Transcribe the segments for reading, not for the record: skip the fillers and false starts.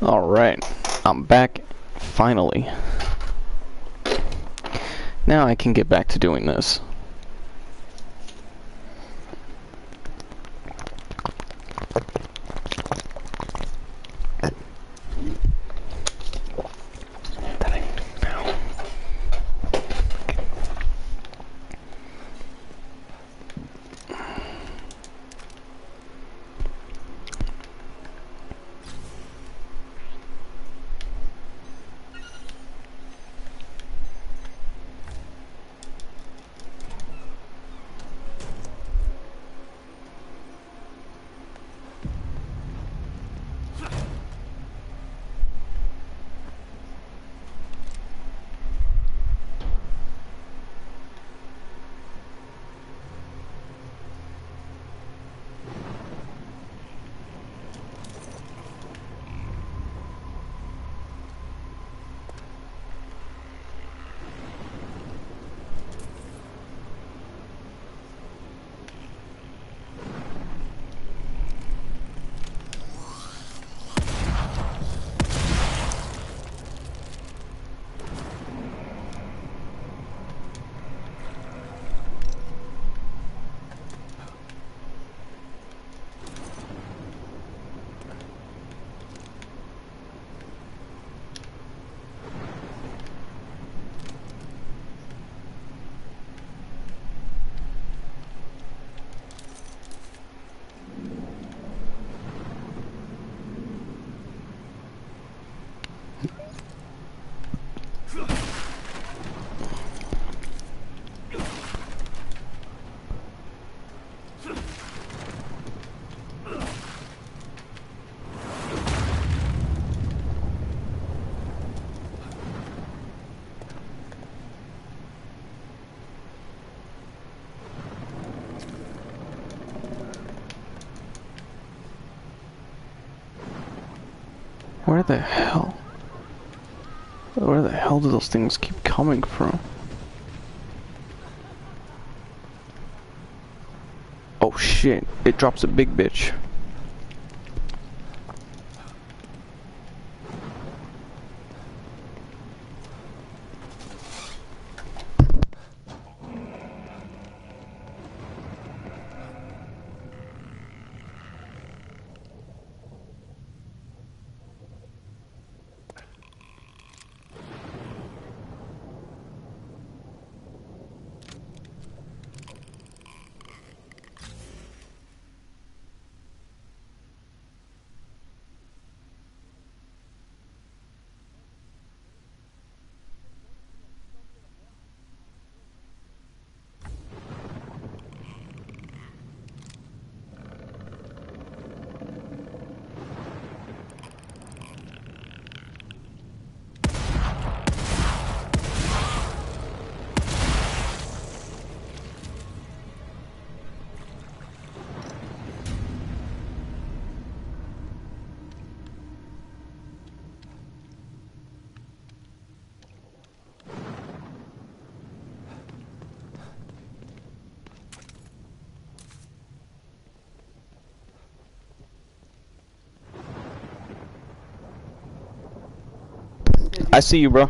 Alright, I'm back, finally. Now I can get back to doing this. That I can do now. Where the hell? Where the hell do those things keep coming from? Oh shit, it drops a big bitch. I see you, bro.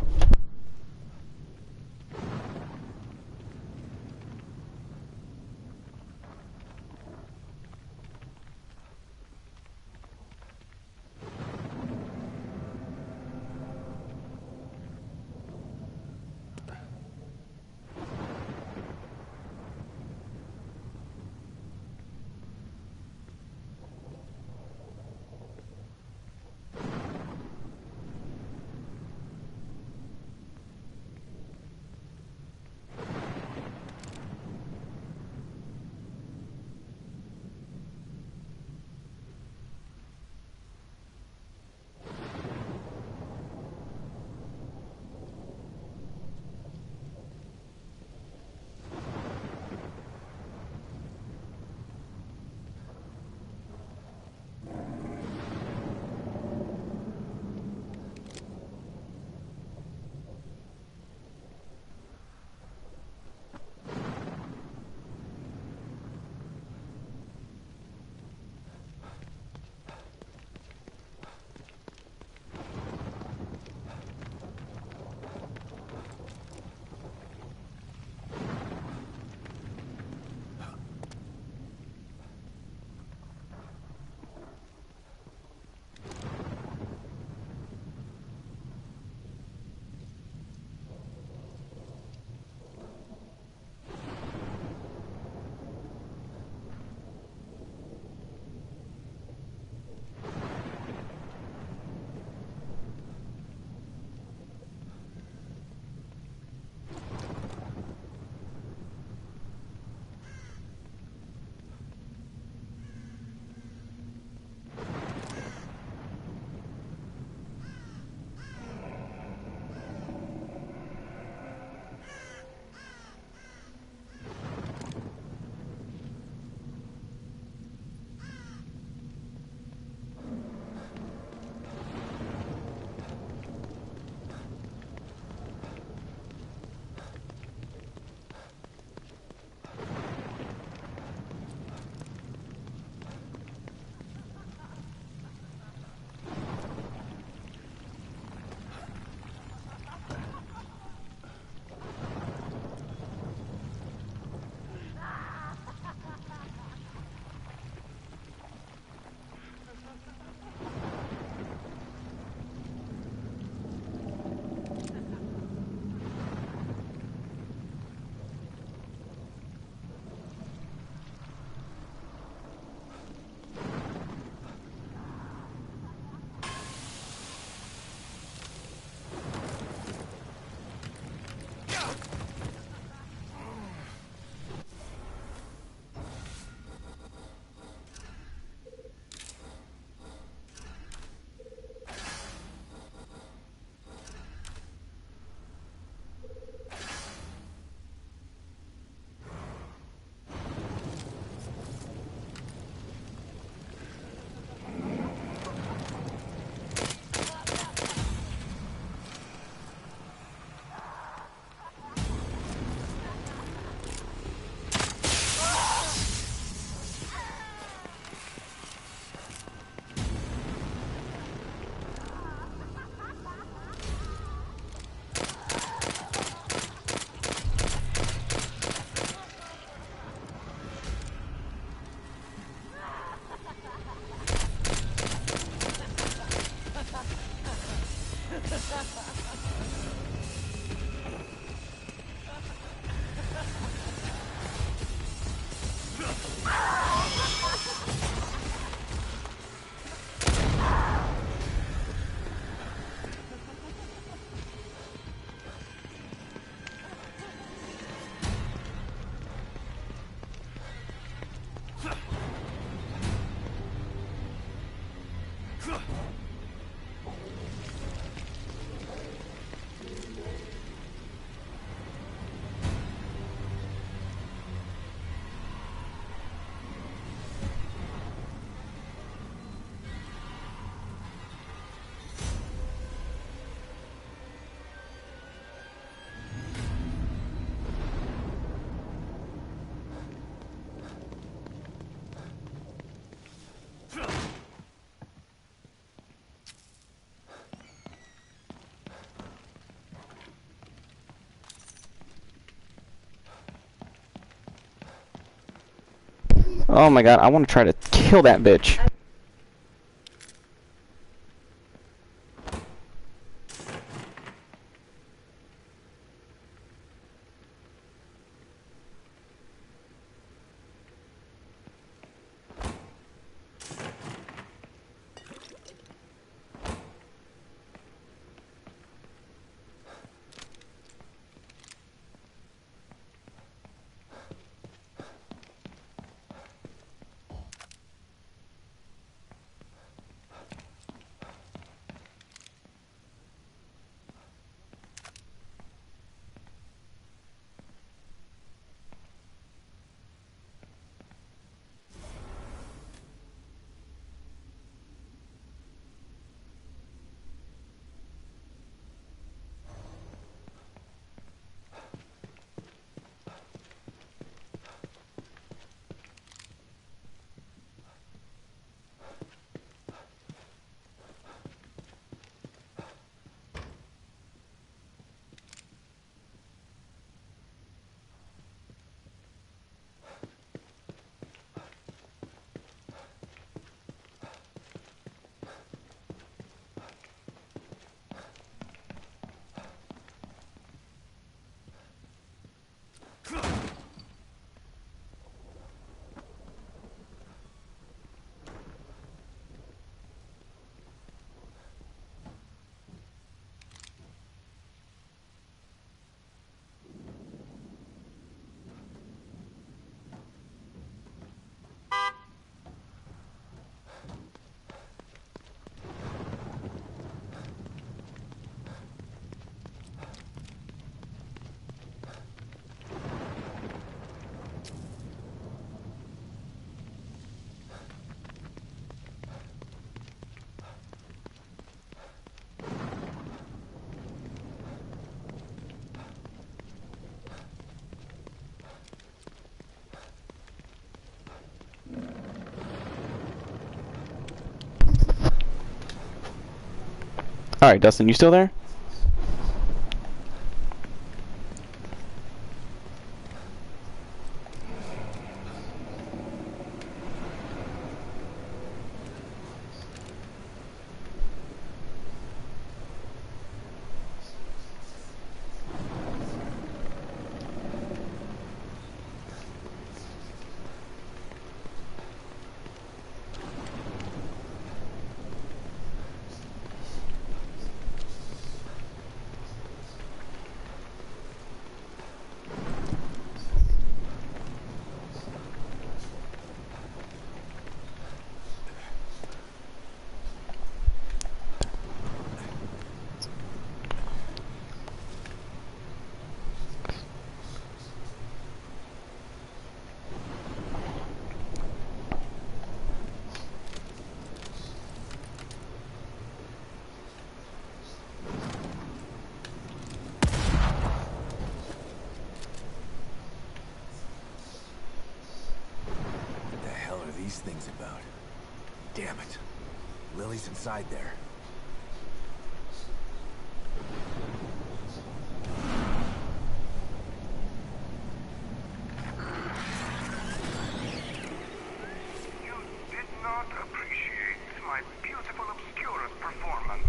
Oh my god, I want to try to kill that bitch. Alright, Dustin, you still there? What the hell are these things about? Damn it. Lily's inside there. You did not appreciate my beautiful Obscurus performance.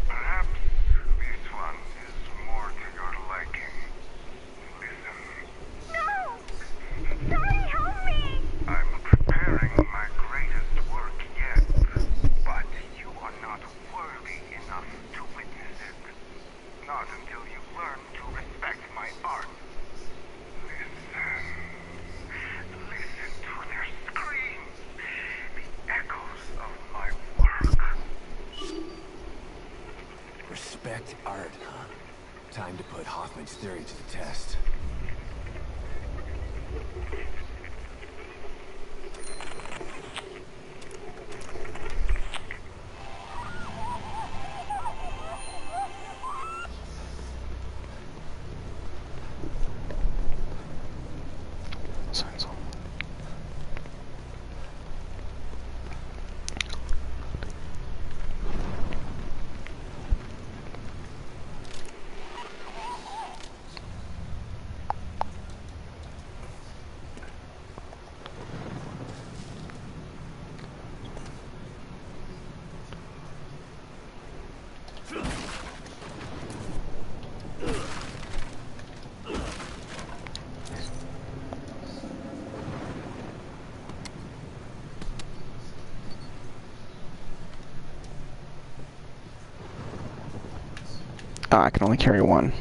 Perhaps this one is more to your liking. Listen. No! Daddy, help me! I'm preparing my greatest work yet, but you are not worthy enough to witness it. Not until you learn to respect my art. Listen. Listen to their screams. The echoes of my work. Respect art, huh? Time to put Hoffman's theory to the test. Signs on. Ah, I can only carry one.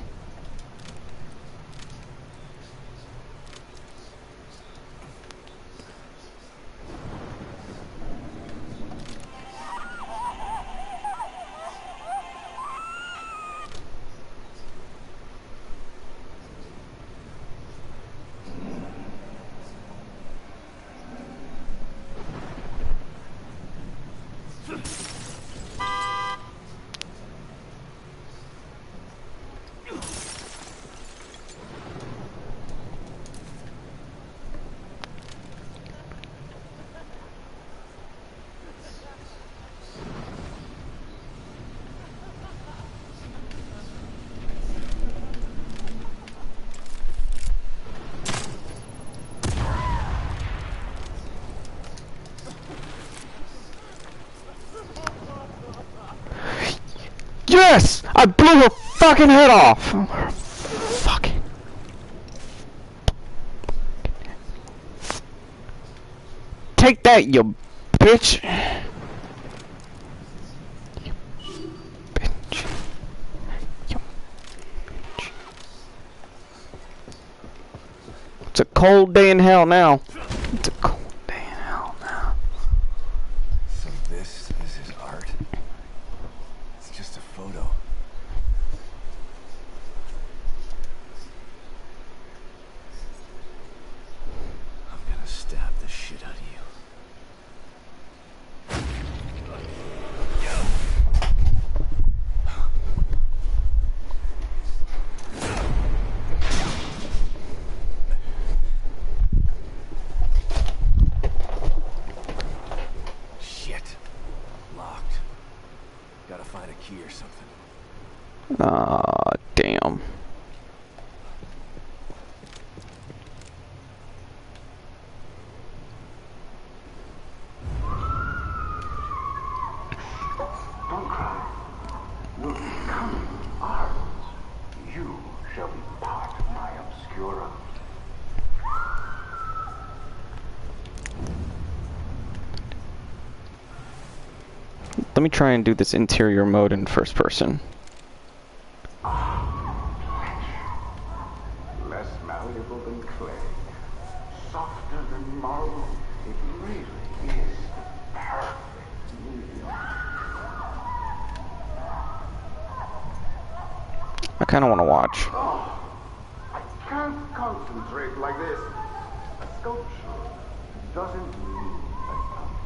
Yes! I blew her fucking head off! Fucking... Take that, you bitch! You bitch. You bitch. It's a cold day in hell now. It's a cold day in hell now. So this is his art? It's just a photo. I'm gonna stab the shit out of you. Shit. Locked. Gotta find a key or something. Ah, damn. Don't cry. You're becoming ours. You shall be part of my Obscura. Let me try and do this interior mode in first person. Less malleable than clay. Softer than marble. It really is the perfect medium. I kind of want to watch. Oh, I can't concentrate like this. A sculpture doesn't need a tongue.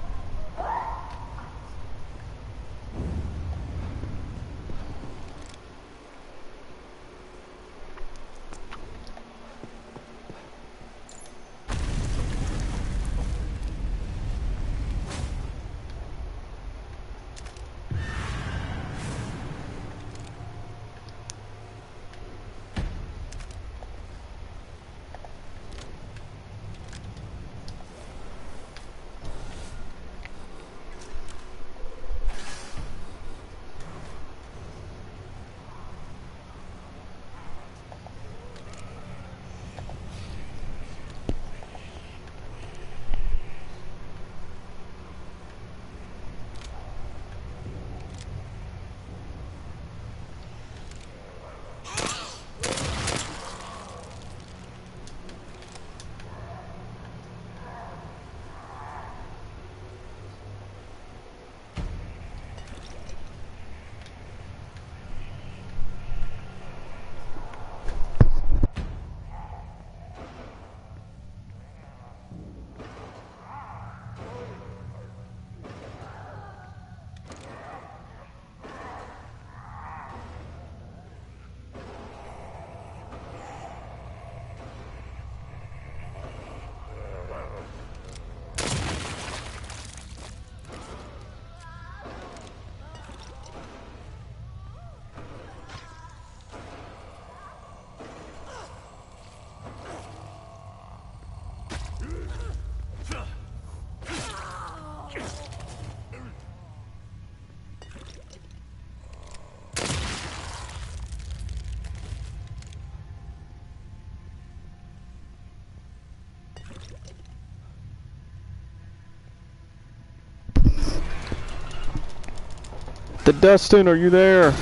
The Dustin, are you there?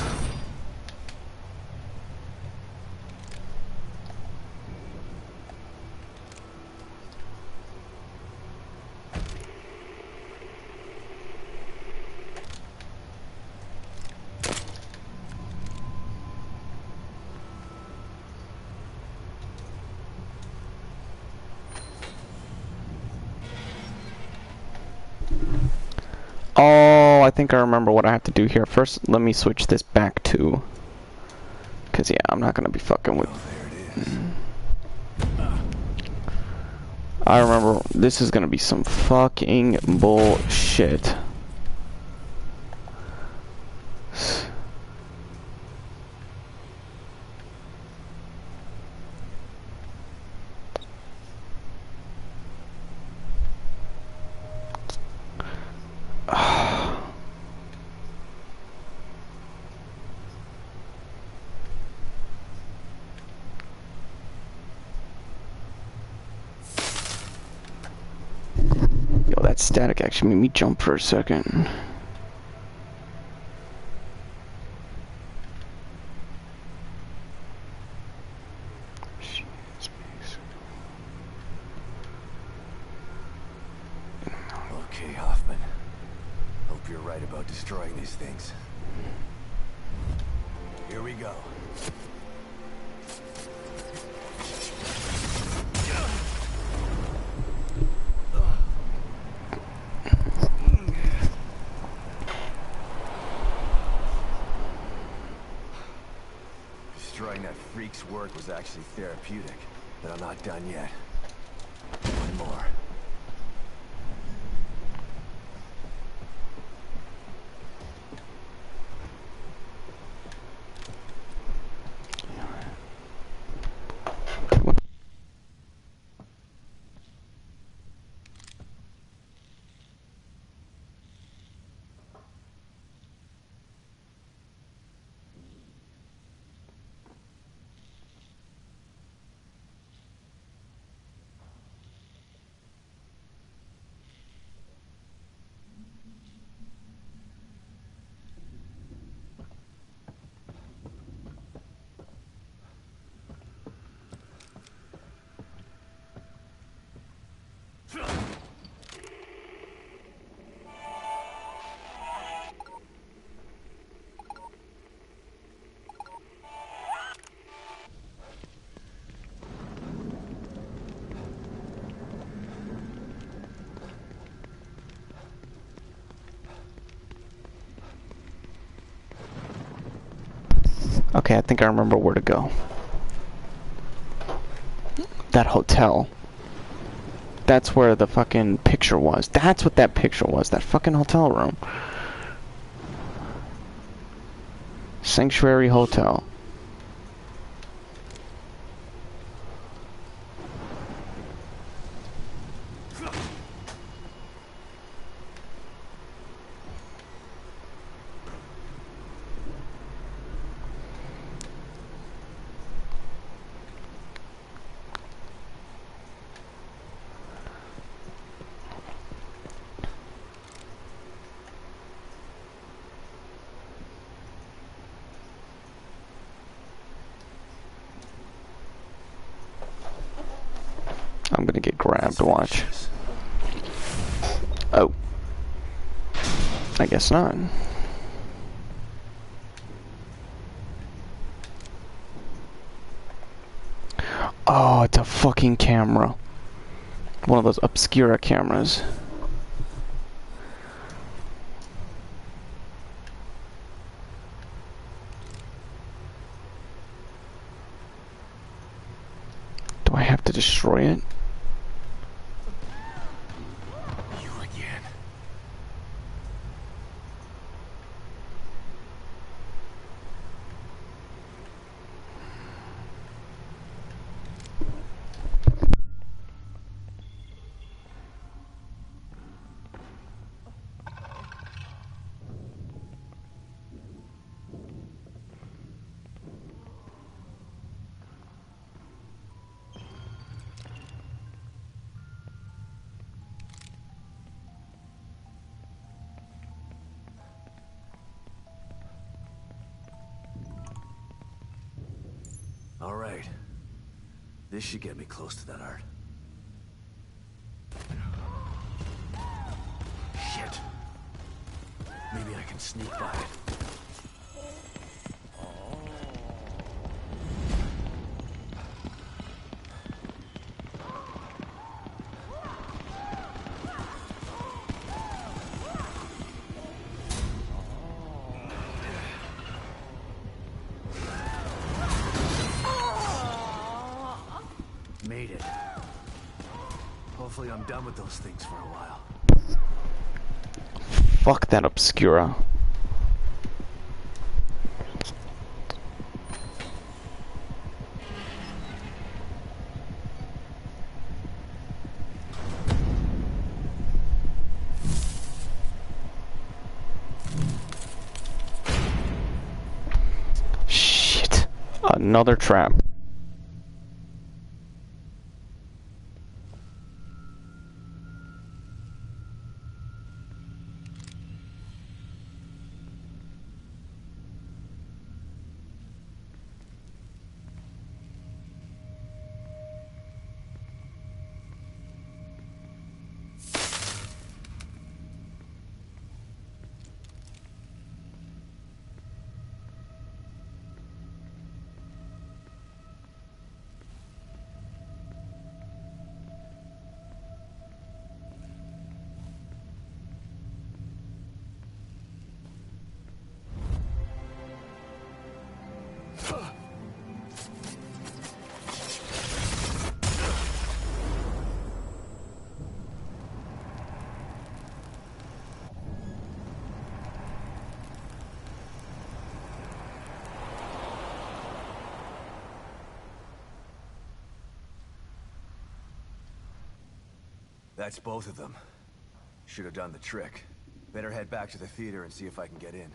Oh, I think I remember what I have to do here. First, let me switch this back to... Because, yeah, I'm not going to be fucking with... Oh, there it is. I remember this is going to be some fucking bullshit. Yo, that static actually made me jump for a second. Okay, Hoffman. Hope you're right about destroying these things. Here we go. Destroying that freak's work was actually therapeutic, but I'm not done yet. One more. Okay, I think I remember where to go. That hotel. That's where the fucking picture was. That's what that picture was. That fucking hotel room. Sanctuary Hotel. I'm gonna get grabbed, watch. Oh. I guess not. Oh, it's a fucking camera. One of those Obscura cameras. Do I have to destroy it? You again. All right. This should get me close to that art. Shit. Maybe I can sneak by it. Hopefully I'm done with those things for a while. Fuck that Obscura. Shit. Another trap. That's both of them. Should have done the trick. Better head back to the theater and see if I can get in.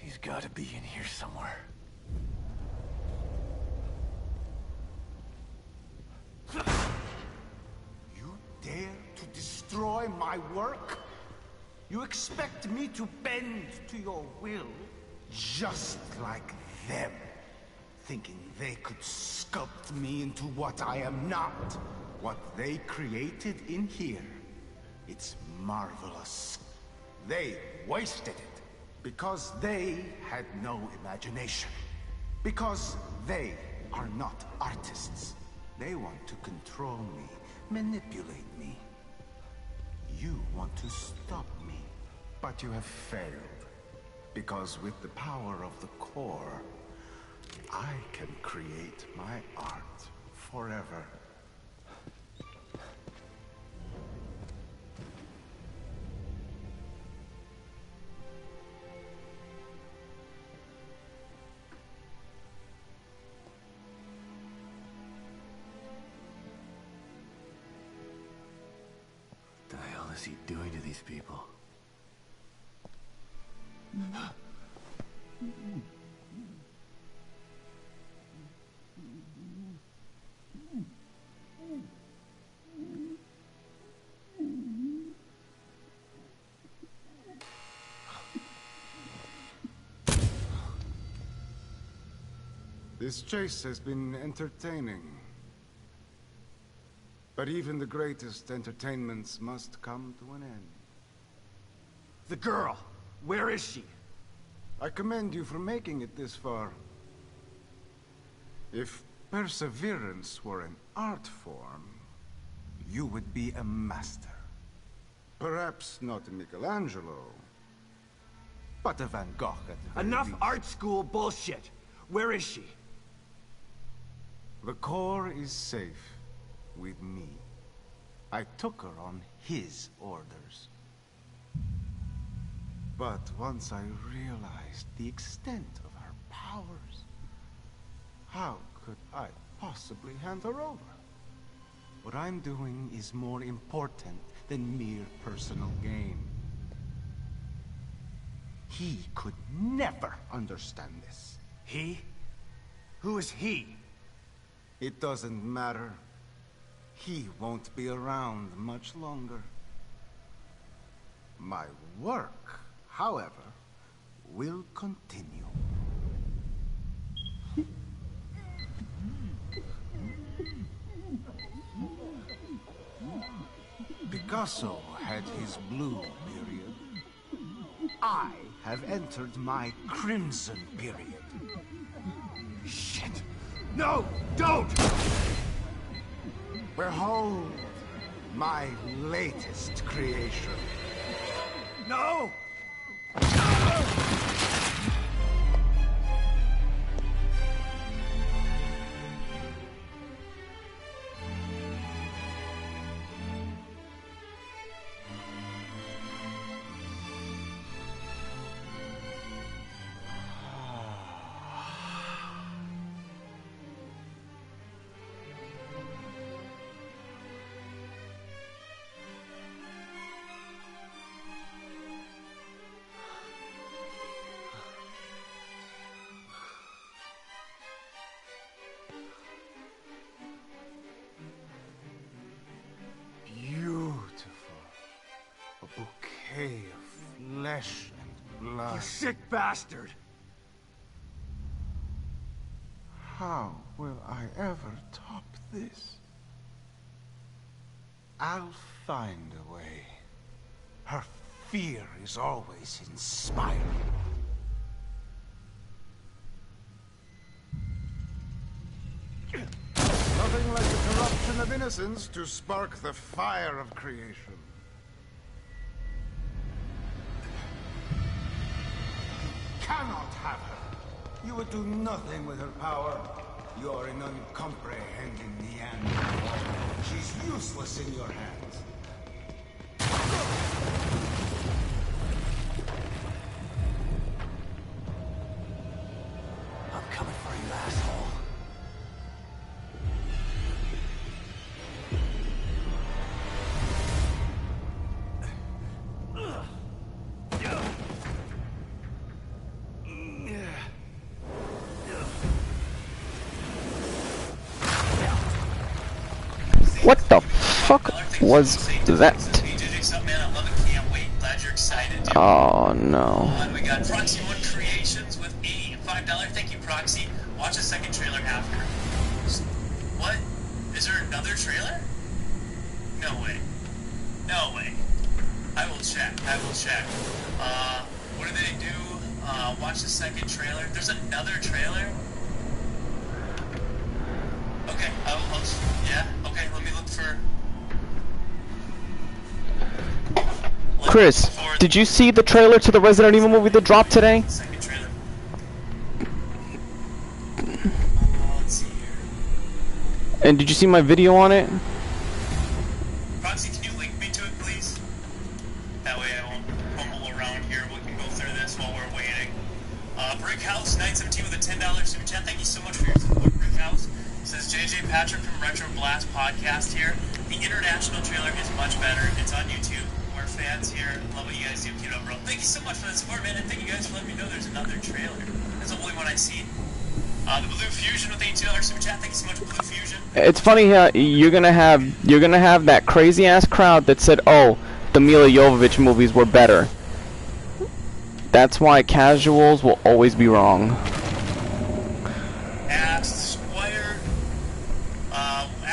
He's gotta be in here somewhere. You dare to destroy my work? You expect me to bend to your will? Just like them, thinking they could sculpt me into what I am not. What they created in here, it's marvelous. They wasted it because they had no imagination. Because they are not artists. They want to control me, manipulate me. You want to stop me, but you have failed. Because with the power of the core, I can create my art forever. What the hell is he doing to these people? This chase has been entertaining. But even the greatest entertainments must come to an end. The girl! Where is she? I commend you for making it this far. If perseverance were an art form, you would be a master. Perhaps not a Michelangelo, but a Van Gogh at the very Enough least. art school bullshit! Where is she? The core is safe with me. I took her on his orders. But once I realized the extent of her powers, how could I possibly hand her over? What I'm doing is more important than mere personal gain. He could never understand this. He? Who is he? It doesn't matter. He won't be around much longer. My work, however, will continue. Picasso had his blue period. I have entered my crimson period. Shit! No! Don't! Behold, my latest creation. No! Beautiful. A bouquet of flesh and blood. You sick bastard! How will I ever top this? I'll find a way. Her fear is always inspiring. Nothing like the corruption of innocence to spark the fire of creation. Cannot have her. You would do nothing with her power. You are an uncomprehending Neanderthal. She's useless in your hands. I'm coming for you, asshole. What the fuck was that? Oh no. We got Proxy One Creations with $5. Thank you, Proxy. Watch the second trailer after. What? Is there another trailer? check. What did they do? Watch the second trailer. There's another trailer. Okay, yeah, okay, let me look for... Chris, did you see the trailer to the Resident Evil movie that dropped today? Second trailer. Let's see here. And did you see my video on it? Proxy, can you link me to it, please? That way I won't fumble around here. We can go through this while we're waiting. Brick House 917 with a $10 super chat. Thank you so much for your support, Brick House. Says JJ Patrick from Retro Blast Podcast here. The international trailer is much better. It's on YouTube. We're fans here. Love what you guys do. Keep it up, bro. Thank you so much for the support, man, and thank you guys for letting me know there's another trailer. That's the only one I see. The Blue Fusion with $18 super chat. Thank you so much, Blue Fusion. It's funny how you're gonna have that crazy ass crowd that said, "Oh, the Mila Jovovich movies were better." That's why casuals will always be wrong. Ask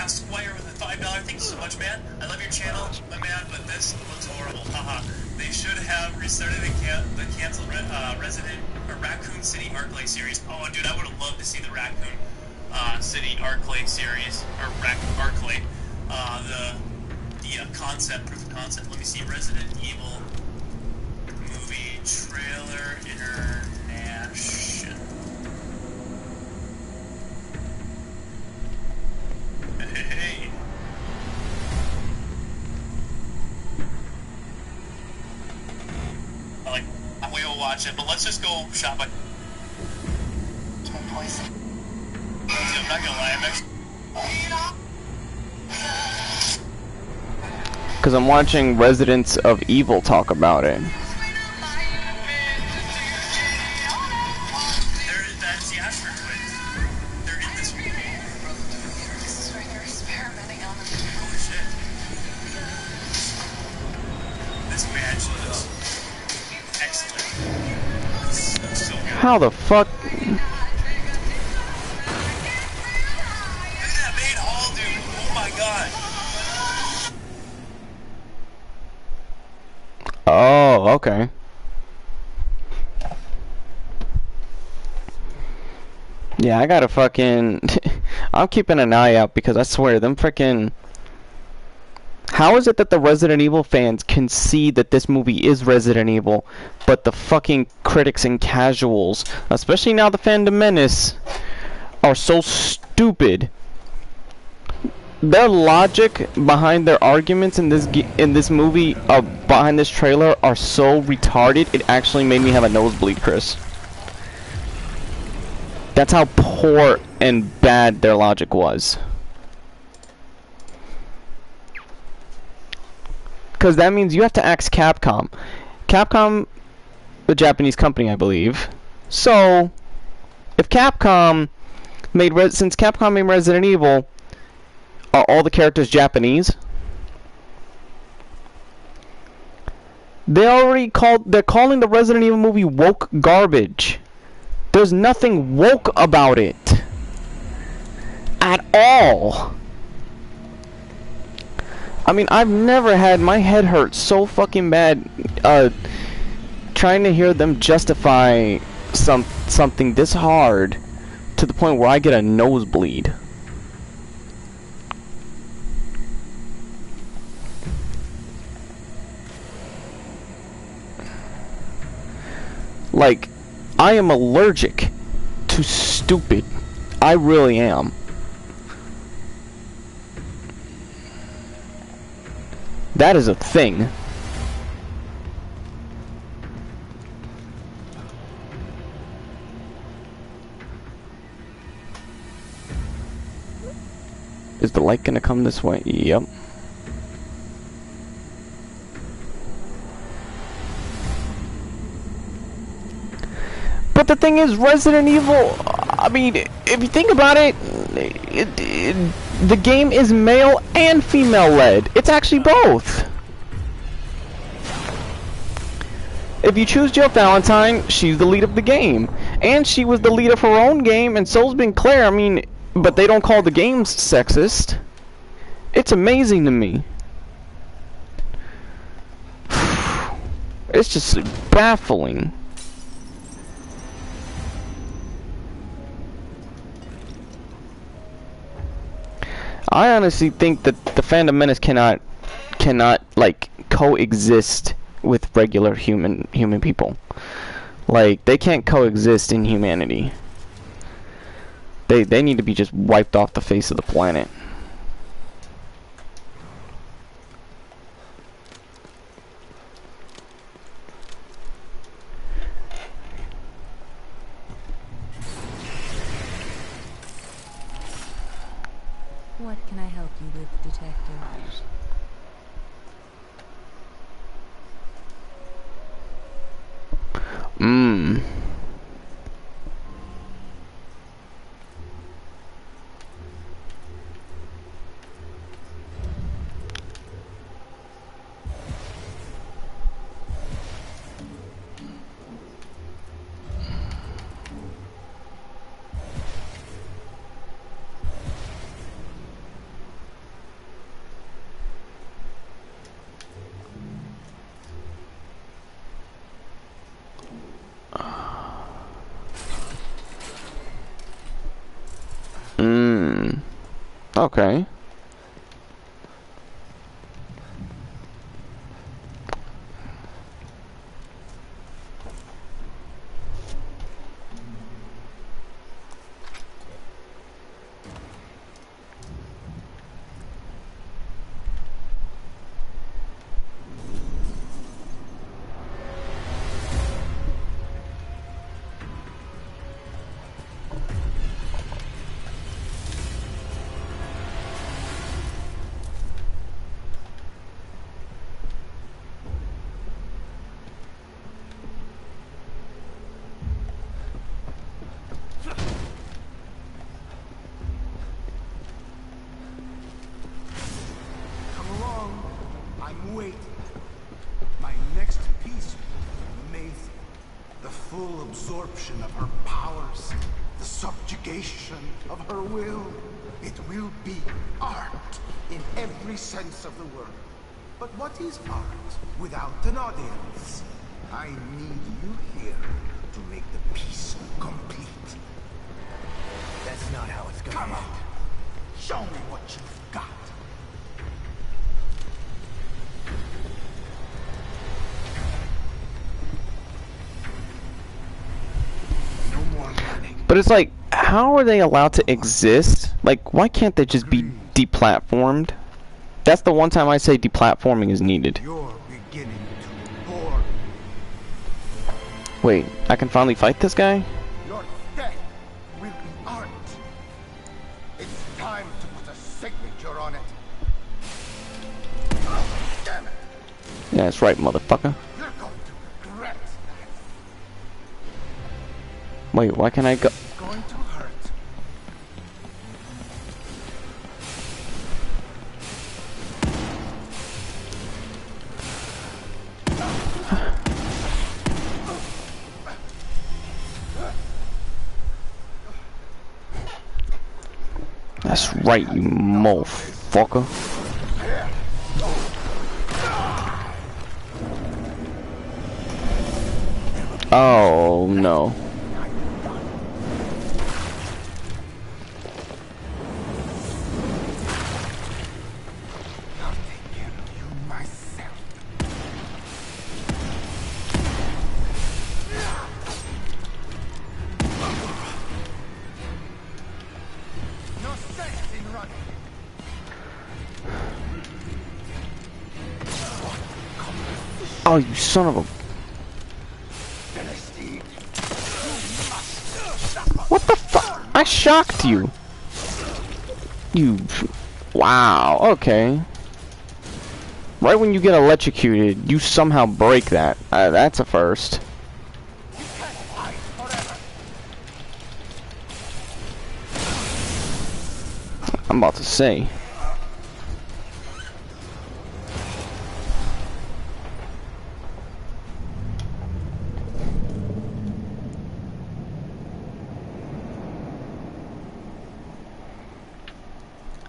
Squire with a $5. Thank you so much, man. I love your channel, my man, but this looks horrible. Haha. They should have restarted the canceled Raccoon City Arclight series. Oh, dude, I would have loved to see the Raccoon City Arclight series, or Arclight. The concept, proof of concept. Let me see. Resident Evil movie trailer international. Hey. We will watch it, but let's just go shop by. Poison. I'm not gonna lie, I'm actually. Because I'm watching Residents of Evil talk about it. That's the Ashford twins. They're in this movie. This is where they're experimenting on them. Holy shit. This movie actually looks excellent. It's so good. How the fuck? Look at that main hall, dude. Oh my god. Oh, okay. Yeah, I gotta fucking... I'm keeping an eye out because I swear, them freaking... How is it that the Resident Evil fans can see that this movie is Resident Evil, but the fucking critics and casuals, especially now the Fandom Menace, are so stupid? Their logic behind their arguments in this movie, behind this trailer, are so retarded. It actually made me have a nosebleed, Chris. That's how poor and bad their logic was. Because that means you have to ask Capcom. Capcom, the Japanese company, I believe. So, if Capcom made since Capcom made Resident Evil, are all the characters Japanese? They're calling the Resident Evil movie woke garbage. There's nothing woke about it at all. I mean, I've never had my head hurt so fucking bad trying to hear them justify something this hard to the point where I get a nosebleed. Like, I am allergic to stupid. I really am. That is a thing. Is the light gonna come this way? Yep. But the thing is, Resident Evil, I mean, if you think about it, the game is male and female led. It's actually both. If you choose Jill Valentine, she's the lead of the game. And she was the lead of her own game, and so's been Claire. I mean, but they don't call the games sexist. It's amazing to me. It's just baffling. I honestly think that the Phantom Menace cannot like coexist with regular human people. Like, they can't coexist in humanity. They need to be just wiped off the face of the planet. What can I help you with, Detective? Okay. Come along. I'm waiting. My next piece will be amazing. The full absorption of her powers, the subjugation of her will. It will be art in every sense of the word. But what is art without an audience? I need you here to make the piece complete. That's not how it's gonna Come end. on. Show me what you've got. No more running. But it's like, how are they allowed to exist? Like, why can't they just be deplatformed? That's the one time I say deplatforming is needed. You're beginning to bore me. Wait, I can finally fight this guy? Your death will be art. It's time to put a signature on it. Oh, damn it. Yeah, that's right, motherfucker. You're going to regret that. Wait, why can't I go? It's going to hurt. That's right, you motherfucker. Oh no. I'll take care of you myself. No sense in running. Oh, you son of a... What the fuck? I shocked you. You... Wow, okay. Right when you get electrocuted, you somehow break that. That's a first. I'm about to say.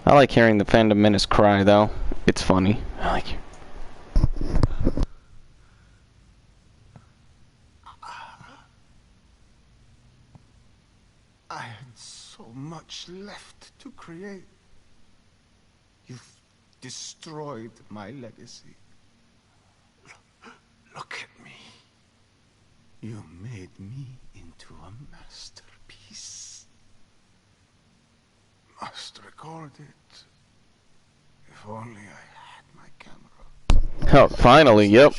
I like hearing the Phantom Menace cry, though. It's funny. I like it. much left to create. You've destroyed my legacy. Look at me. You made me into a masterpiece. Must record it. If only I had my camera. Oh, finally, yep.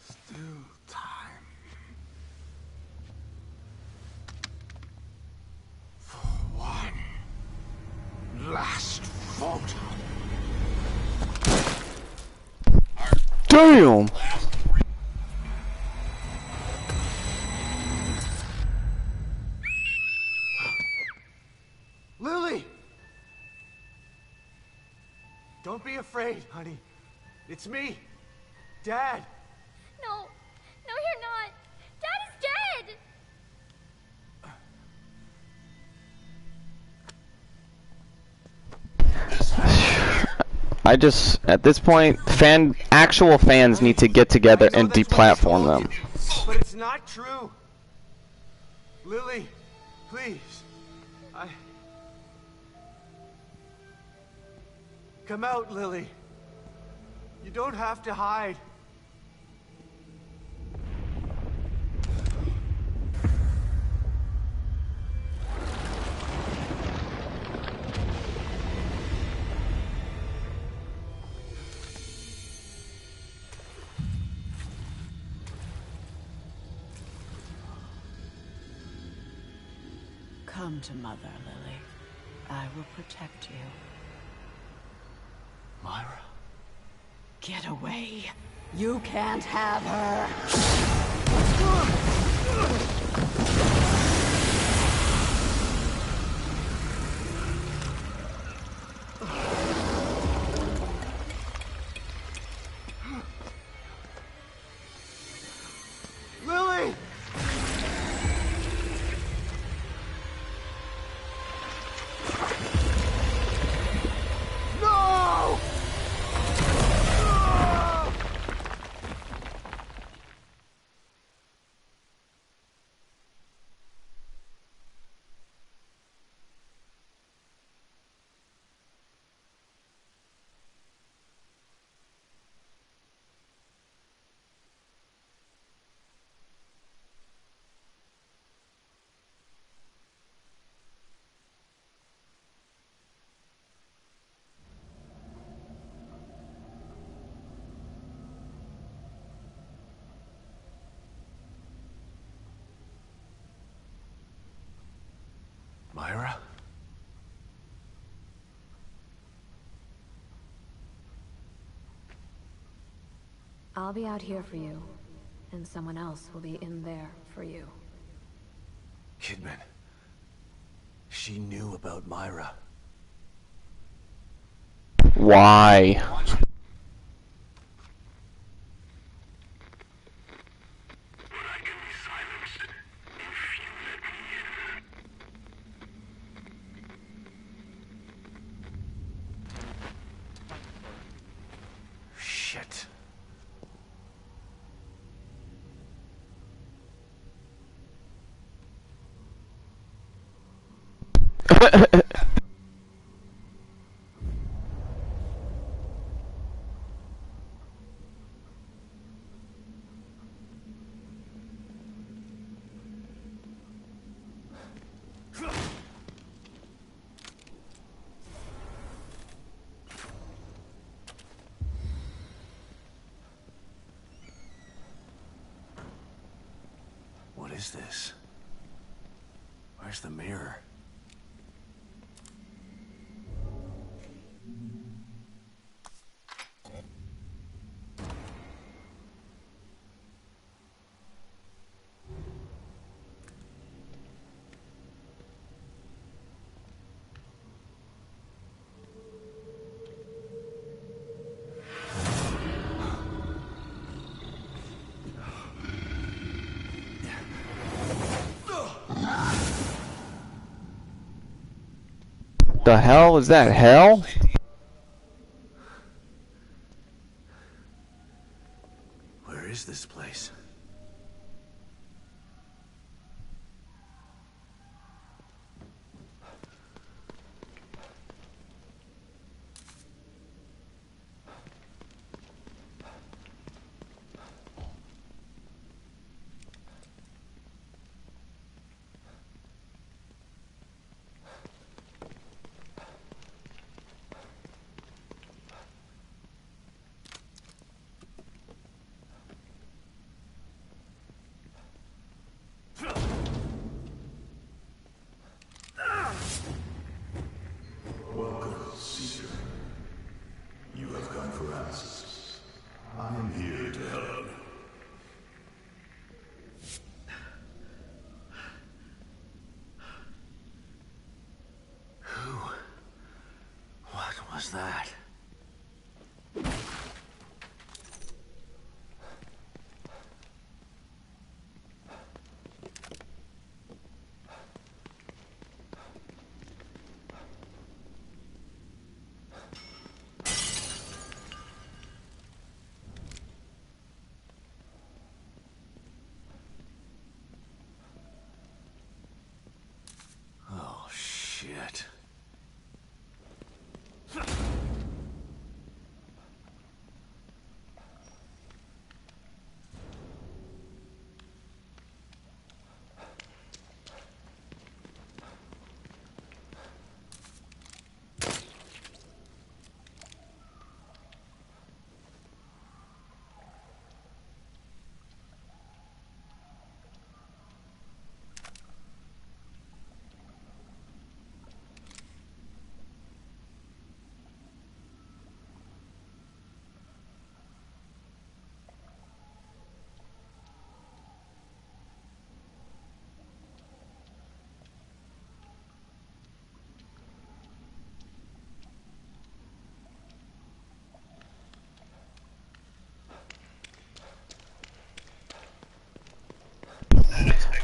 Still time. For one last photo. Damn! Lily! Don't be afraid, honey. It's me, Dad. No, no, you're not. Dad is dead. I just, at this point, actual fans need to get together and deplatform them. But it's not true. Lily, please. Come out, Lily. You don't have to hide. Come to Mother, Lily. I will protect you. Myra? Get away. You can't have her. Lily! No! Myra? I'll be out here for you, and someone else will be in there for you. Kidman. She knew about Myra. Why? Shit. What is this? Where's the mirror? The hell is that? Hell? Where is this place? Welcome, Caesar. You have come for answers. I am here to help. What was that? Oh, shit.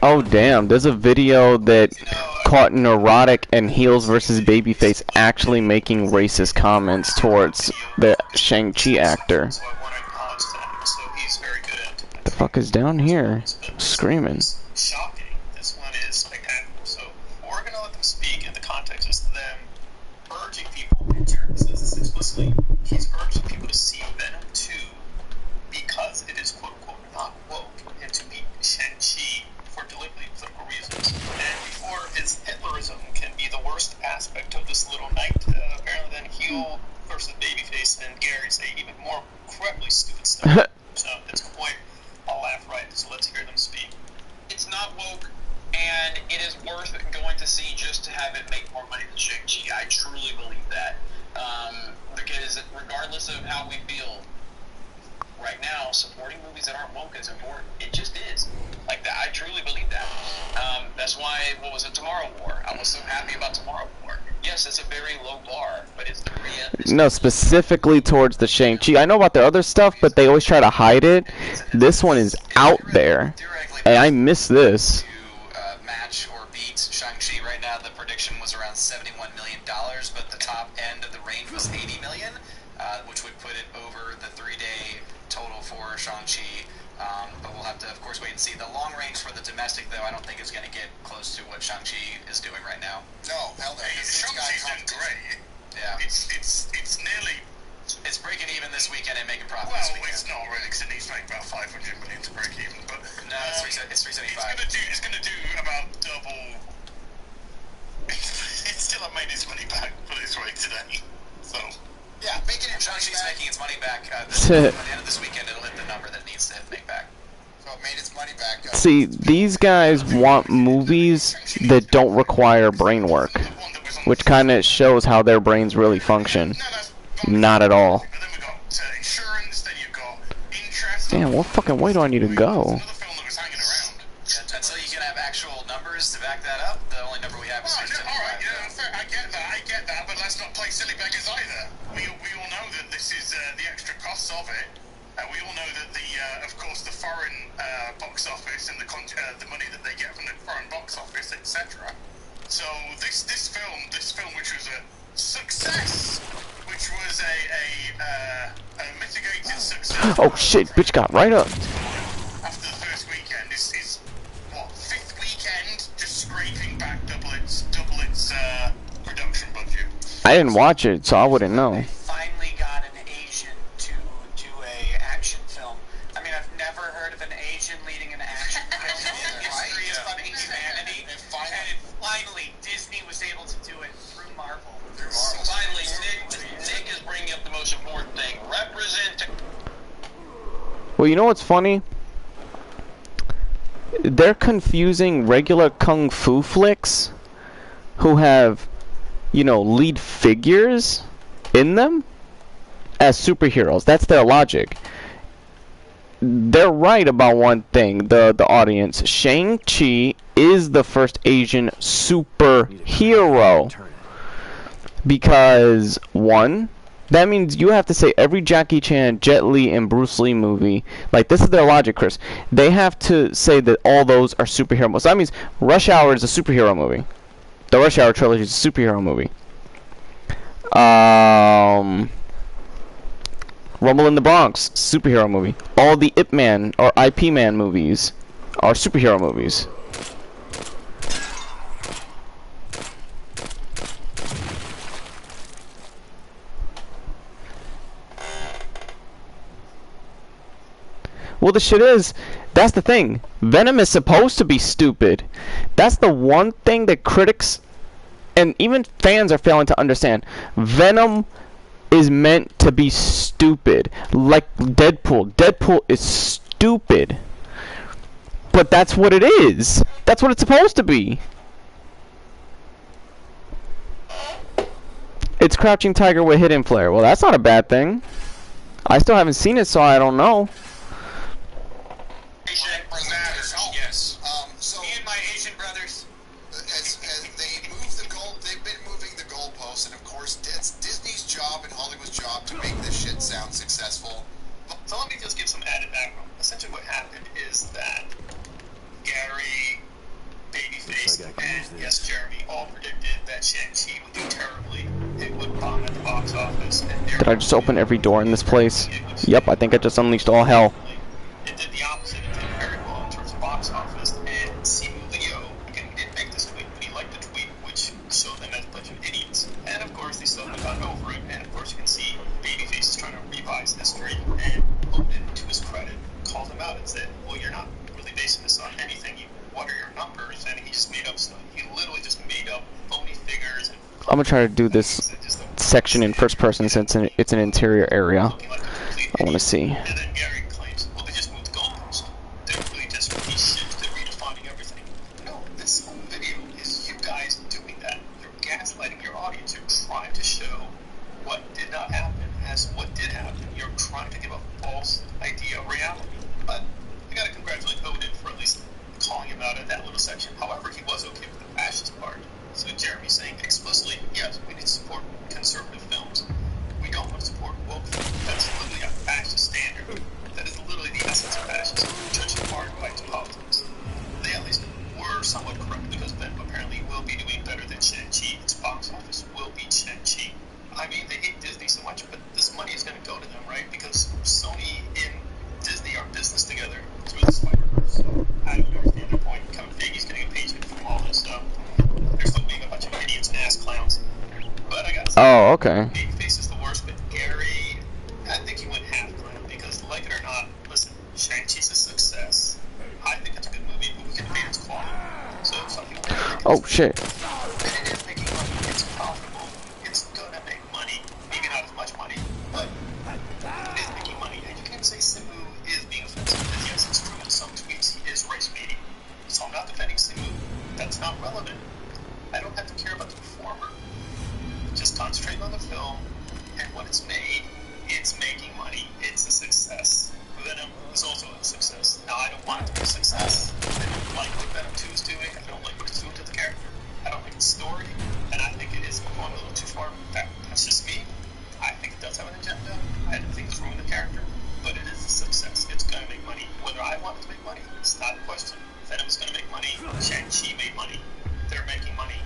Oh damn, there's a video that caught Neurotic and Heels versus Babyface actually making racist comments towards the Shang-Chi actor. So I wanted content, so he's very good at it. The fuck is down here? Screaming. Shocking. This one is spectacular. So we're gonna let them speak, and the context is them urging people. Jared says this explicitly. He's urging people to see Venom 2 because it is quote unquote not woke, and to beat Shang-Chi for deliberately political reasons. And before his Hitlerism can be the worst aspect of this little night, apparently then Heel versus Babyface and Gary say even more incredibly stupid stuff. So it's quite a laugh right. So let's hear them speak. It's not woke, and it is worth going to see just to have it make more money than Shang-Chi. I truly believe that. Because regardless of how we feel right now, supporting movies that aren't woke is important. It just is. Like that, I truly believe that. That's why, what was it, Tomorrow War? I was so happy about Tomorrow War. Yes, it's a very low bar, but it's the real. No, specifically towards the Shang-Chi. I know about the other stuff, but they always try to hide it. This one is out there, and I miss this. To match or beat Shang-Chi right now, the prediction was around $71 million, but the top end of the range was $80 million, which would put it over the 3-day total for Shang-Chi. But we'll have to, of course, wait and see. The long range for the domestic, though, I don't think is going to get close to what Shang-Chi is doing right now. No, hell no. Shang-Chi's doing great. Yeah. It's nearly... It's breaking even this weekend and making profit this weekend. Well, it's not really, because it needs to make about $500 million to break even, but... No, it's 375. It's going to do about double... It's still not made its money back for this rate today, so... Yeah, making it Shang-Chi's making its money back by the end of this weekend. It'll hit the number that it needs to make back. So it made its money back. See, these guys want movies that don't require brain work, which kind of shows how their brains really function. Not at all. But then we've got insurance, then you've got interest. Damn, what fucking way do I need to go? Another film that was hanging around. Until you can have actual numbers to back that up, the only number we have is 675. Alright, yeah, fair. I get that, but let's not play silly beggars either. We all know that this is the extra costs of it. We all know that of course, the foreign box office and the money that they get from the foreign box office, etc. So this film, which was a success, which was a mitigated success. Oh shit, bitch got right up. After the first weekend, this is what, 5th weekend, just scraping back double its production budget. I didn't watch it, so I wouldn't know. Finally got an Asian to do a action film. I mean, I've never heard of an Asian leading an action film in the history of fucking humanity. And finally, Disney was able to do it through Marvel. Finally, Nick is bringing up the most important thing. Represent. Well, you know what's funny? They're confusing regular kung fu flicks who have, you know, lead figures in them as superheroes. That's their logic. They're right about one thing, the audience. Shang-Chi is the first Asian superhero. Because, one, that means you have to say every Jackie Chan, Jet Li, and Bruce Lee movie, like, this is their logic, Chris. They have to say that all those are superhero movies. So that means Rush Hour is a superhero movie. The Rush Hour trilogy is a superhero movie. Rumble in the Bronx, superhero movie. All the Ip Man or IP Man movies are superhero movies. Well, the shit is, that's the thing. Venom is supposed to be stupid. That's the one thing that critics and even fans are failing to understand. Venom is meant to be stupid. Like Deadpool. Deadpool is stupid. But that's what it is. That's what it's supposed to be. It's Crouching Tiger with Hidden Flare. Well, that's not a bad thing. I still haven't seen it, so I don't know. Yes. So me and my Asian brothers, as they move the goal, they've been moving the goalposts, and of course, it's Disney's job and Hollywood's job to make this shit sound successful. So let me just give some added background. Essentially, what happened is that Gary, Babyface, and yes, Jeremy all predicted that Shang-Chi would do terribly. It would bomb at the box office. And did I just open every door in this place? Yep, I think I just unleashed all hell. It did the opposite. It did very well in terms of box office. And Simu Liu, again, he didn't make this tweet, but he liked the tweet, which showed them as a bunch of idiots. And of course, they still haven't gotten over it. And of course, you can see Babyface is trying to revise history. And Odin, to his credit, called him out and said, well, you're not really basing this on anything. What are your numbers? And he just made up stuff. He literally just made up phony figures. And I'm gonna try to do this section in first person since it's an interior area. I want to see. And then Gary claims, well, they just moved the goalpost. They're really just reshifted, redefining everything. No, this whole video is you guys doing that. You're gaslighting your audience. You're trying to show what did not happen as what did happen. You're trying to give a false idea of reality. But I gotta congratulate Odin for at least calling him out in that little section. However, he was okay with the fascist part. So Jeremy's saying explicitly, yes, we need to support conservative films. We don't want to support woke films. That's literally a fascist standard. That is literally the essence of fascism, judged apart by its politics. They at least were somewhat correct because Venom apparently will be doing better than Shang-Chi. Its box office will beat Shang-Chi. I mean, they hate Disney so much, but this money is going to go to them, right? Because Sony and Disney are business together through the Spider-Verse. So I don't understand their point. Kevin Feige's getting a paycheck from all this stuff. They're still being a bunch of idiots and ass clowns. But I got to say, oh, okay. Babyface is the worst, but Gary, I think he went half clown because, like it or not, listen, Shang-Chi's a success. I think it's a good movie, but we can debate its quality. So if some people think oh, shit. and it is making money, it's profitable, it's gonna make money, maybe not as much money, but it is making money. And you can say Simu is being offensive, because yes, it's true in some tweets, he is race baiting. So I'm not defending Simu. That's not relevant. I don't have to care about the performer. Just concentrate on the film and what it's made. It's making money. It's a success. Venom is also a success. Now, I don't want it to be a success. I don't like what Venom 2 is doing. I don't like what it's doing to the character. I don't like the story. And I think it is going a little too far. That's just me. I think it does have an agenda. I don't think it's ruined the character. But it is a success. It's going to make money. Whether I want it to make money, it's not a question. Venom is going to make money. Shang-Chi made money. They're making money.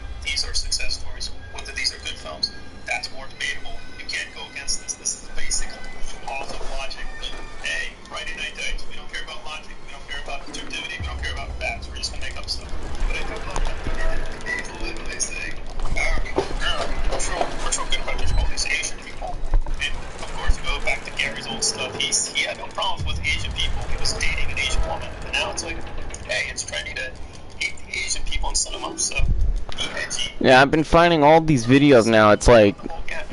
Yeah, I've been finding all these videos now. It's like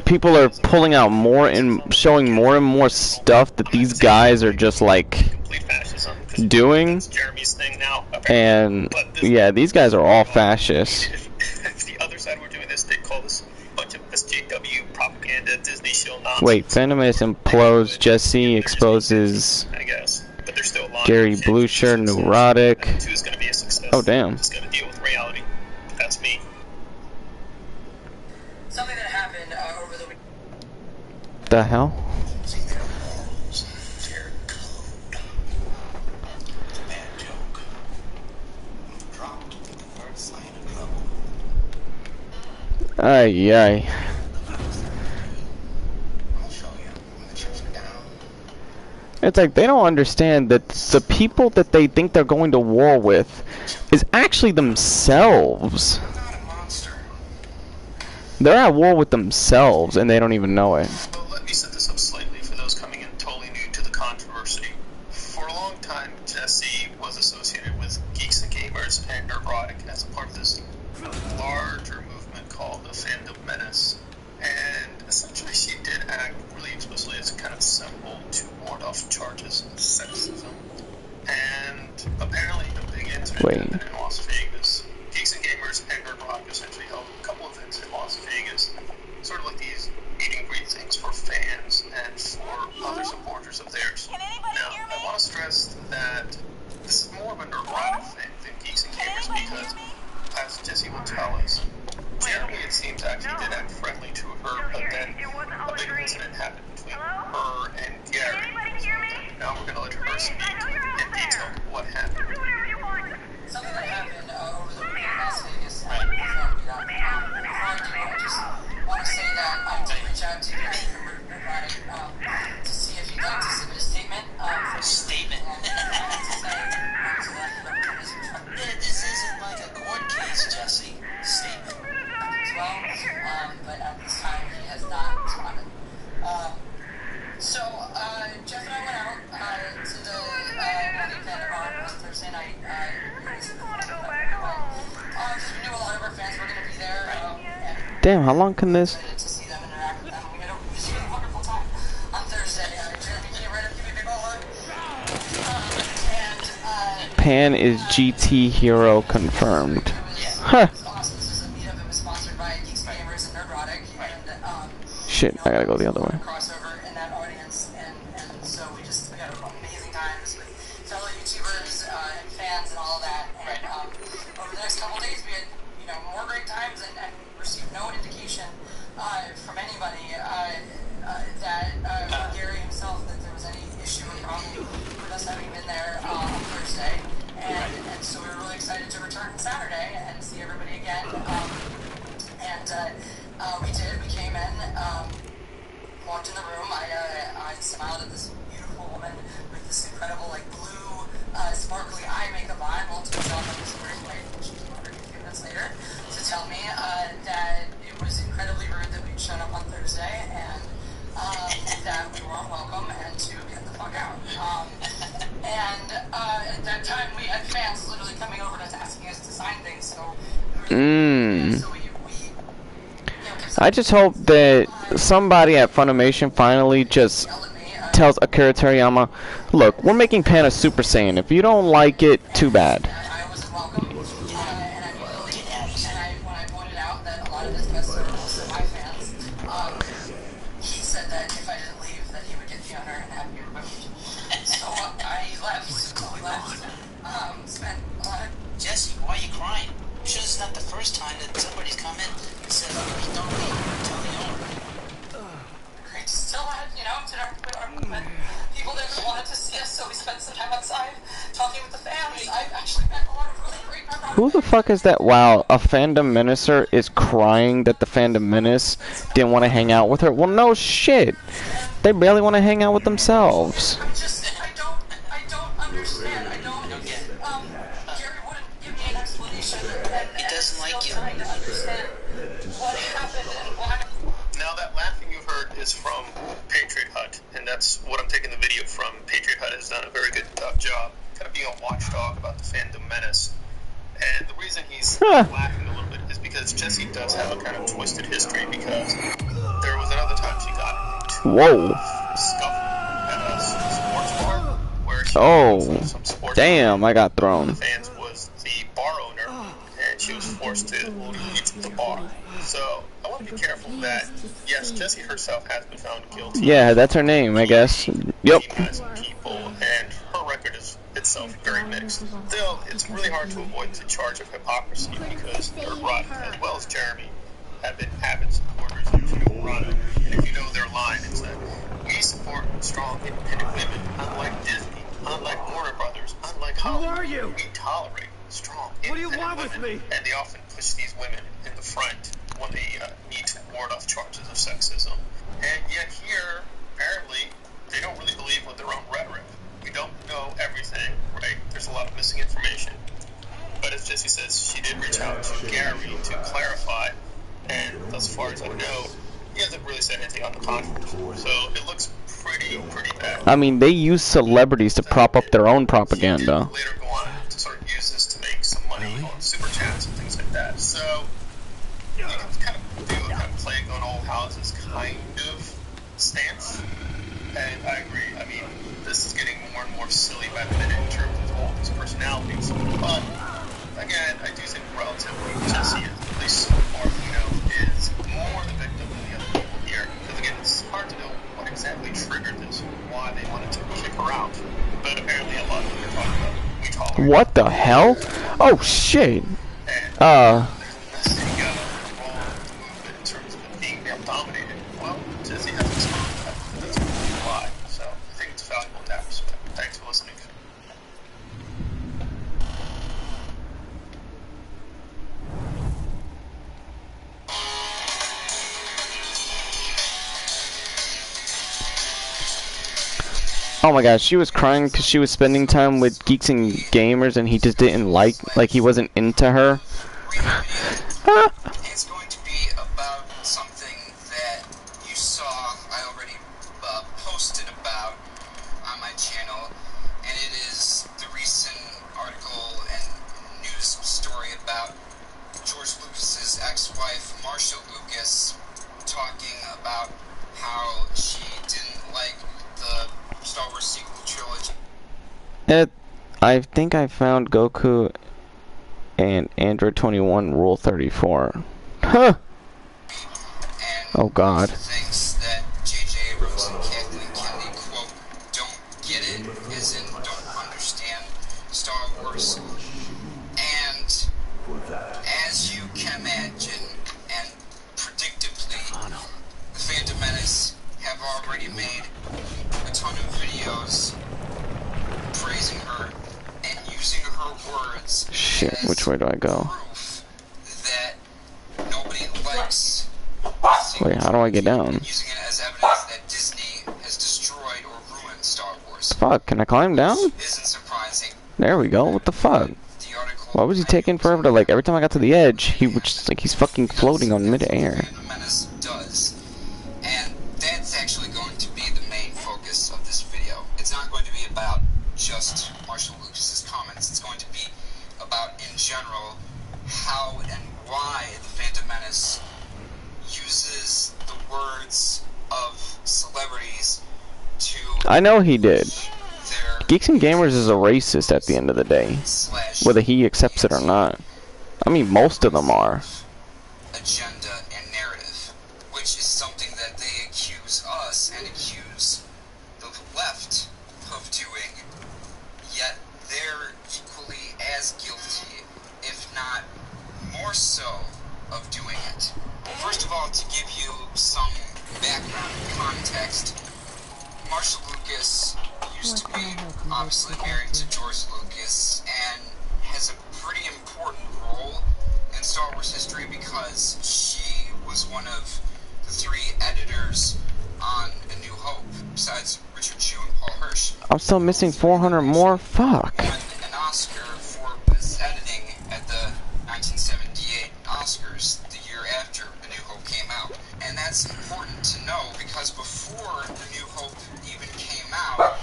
people are pulling out more and showing more and more stuff that these guys are just like doing. And yeah, these guys are all fascists. If the other side were doing this, they'd call this a bunch of SJW propaganda, Disney shill nonsense. Wait, Phantom Menace implodes. Jesse exposes I guess, but there's still a lot Gary of Blucher, neurotic. Who's going to be a success? Oh damn. It's going to deal with reality. That's me. Something that happened over the week. The hell? Ay, ay. It's like they don't understand that the people that they think they're going to war with is actually themselves. They're at war with themselves and they don't even know it. Well, let me set this up slightly for those coming in totally new to the controversy. For a long time, Jesse was associated with Geeks and Gamers and Nerdrotic as a part of this larger movement called the Phantom Menace. And essentially she did act really explicitly as a kind of symbol to ward off charges of sexism. And apparently the big incident happened in Las Vegas. Geeks and Gamers and Nerdrotic essentially held a couple events in Las Vegas, sort of like these meet and greet things for fans and for other supporters of theirs. Now, I want to stress that this is more of a Nerdrotic thing than Geeks and Gamers because, as Jesse will tell us, Jeremy, it seems, actually did act friendly to her, but then a big incident happened between her and Gary. Now we're going to let her speak in detail what happened. Something that happened over the weekend in Las Vegas. Before I just want to say that I did reach out to Gary from Nerdrotic to see if he'd like to submit a statement. This isn't like a court case, Jesse. Statement. But at this time he has not responded. So Jeff and I went out to the wedding event of ours on Thursday night. Because we knew a lot of our fans were going to be there. Damn, how long can this? To see them interact with them. We had a really wonderful time on Thursday. Jeremy came right up, give me a big old hug. Pan is GT Hero confirmed. Huh. Shit, I gotta go the other way. Crossover in that audience, and so we had amazing times with fellow YouTubers and fans and all of that. And over the next couple of days, we had more great times and received no indication from anybody that Gary himself that there was any issue or problem with us having been there on Thursday. And so we were really excited to return Saturday and see everybody again. We did. We came in, walked in the room. I smiled at this beautiful woman with this incredible, blue, sparkly eye makeup on. Well, to myself, I was very late. She was about 15 minutes later to tell me that it was incredibly rude that we'd shown up on Thursday and that we weren't welcome and to get the fuck out. At that time, we had fans literally coming over to us asking us to sign things. So I just hope that somebody at Funimation finally just tells Akira Toriyama, look, we're making Pan a Super Saiyan. If you don't like it, too bad. He said that if I didn't leave, that he would get the honor and have me removed. So I left. Spent a lot of... Jesse, why are you crying? I'm sure it's not the first time that somebody's come in and said, don't leave, tell the owner. I still had, people that wanted to see us, so we spent some time outside talking with the fans. I've actually met a lot of really great members. Who the fuck is that? Wow, a Fandom Menacer is crying that the Fandom Menace didn't want to hang out with her. Well, no shit. They barely want to hang out with themselves. I don't understand. I don't get it. Gary wouldn't give me an explanation. He doesn't like you. Trying to understand what happened and why. Now that laughing you heard is from Patriot Hut, and that's what I'm taking the video from. Patriot Hut has done a very good job kind of being a watchdog about the Phantom Menace. And the reason he's laughing a little bit is because Jessie does have a kind of twisted history because there was another time she got into Whoa. scuffle at a sports bar where she Oh, some sports damn, I got thrown. fans was the bar owner, and she was forced to leave the bar. So I want to be careful that, yes, Jessie herself has been found guilty. Yeah, that's her name, I guess. Yep. People, and her record is itself very mixed. Still, it's really hard to avoid the charge of hypocrisy because Rudd, as well as Jeremy, have been avid supporters of Joe Rudd. And if you know their line, it's that we support strong, independent women, unlike Disney, unlike Warner Brothers, unlike Hollywood. Who are you? We tolerate strong, independent women, and they often push these women in the front when they need to ward off charges of sexism. And yet here, apparently, they don't really believe with their own rhetoric. We don't know everything, right? There's a lot of missing information. But as Jessie says, she did reach out to Gary to clarify, and as far as I know, he hasn't really said anything on the conference. So it looks pretty bad. I mean, they use celebrities to prop up their own propaganda. Later go on to sort of use this to make some money on super chats and things like that. So you know, it's kind of do a kind of plague on all houses kind of stance. And I agree. I mean, this is getting more and more silly by the minute in terms of all these personalities. But again, I do think relatively Jessie, at least so far we know, is more the victim than the other people here. Because again, it's hard to know what exactly triggered this, why they wanted to kick her out. But apparently a lot of them are talking about we tolerate. What the hell? Oh shit. Dominated. Well, Jessie has exposed that. That's why. So I think it's valuable in that respect. Thanks for listening. Oh my gosh, she was crying because she was spending time with Geeks and Gamers and he just didn't like he wasn't into her. It's going to be about something that you saw I already posted about on my channel, and it is the recent article and news story about George Lucas's ex-wife, Marcia Lucas, talking about how she didn't like the Star Wars sequel trilogy. I think I found Goku and Android 21 Rule 34. Huh. Oh God. Thinks that J.J. Abrams and Kathleen Kennedy, quote, don't get it, as in don't understand Star Wars. And as you can imagine, and predictably, the Phantom Menace have already made a ton of videos praising her and using her words. Shit, which way do I go? That nobody likes. Wait, how do I get down? Using it as evidence that Disney has destroyed or ruined Star Wars. Fuck, can I climb down? Isn't surprising. There we go, what the fuck? Why was he taking forever to, like, every time I got to the edge, he was just, like, he's fucking floating on mid-air. Menace does. And that's actually going to be the main focus of this video. It's not going to be about just Marshall Lucas's comments. It's going to be about, in general, how and why the Phantom Menace uses the words of celebrities to... I know he did. Geeks and Gamers is a racist at the end of the day, whether he accepts it or not. I mean, most of them are. Agenda and narrative, which is something that they accuse us and accuse the left of doing, yet they're equally as guilty, if not more so, of doing it. First of all, to give you some background and context, Marshall Lucas used to be obviously married to George Lucas and has a pretty important role in Star Wars history because she was one of the 3 editors on A New Hope, besides Richard Chew and Paul Hirsch. I'm still missing 400 more? Fuck. Won an Oscar for best editing at the 1978 Oscars, the year after A New Hope came out. And that's important to know because before A New Hope even came out,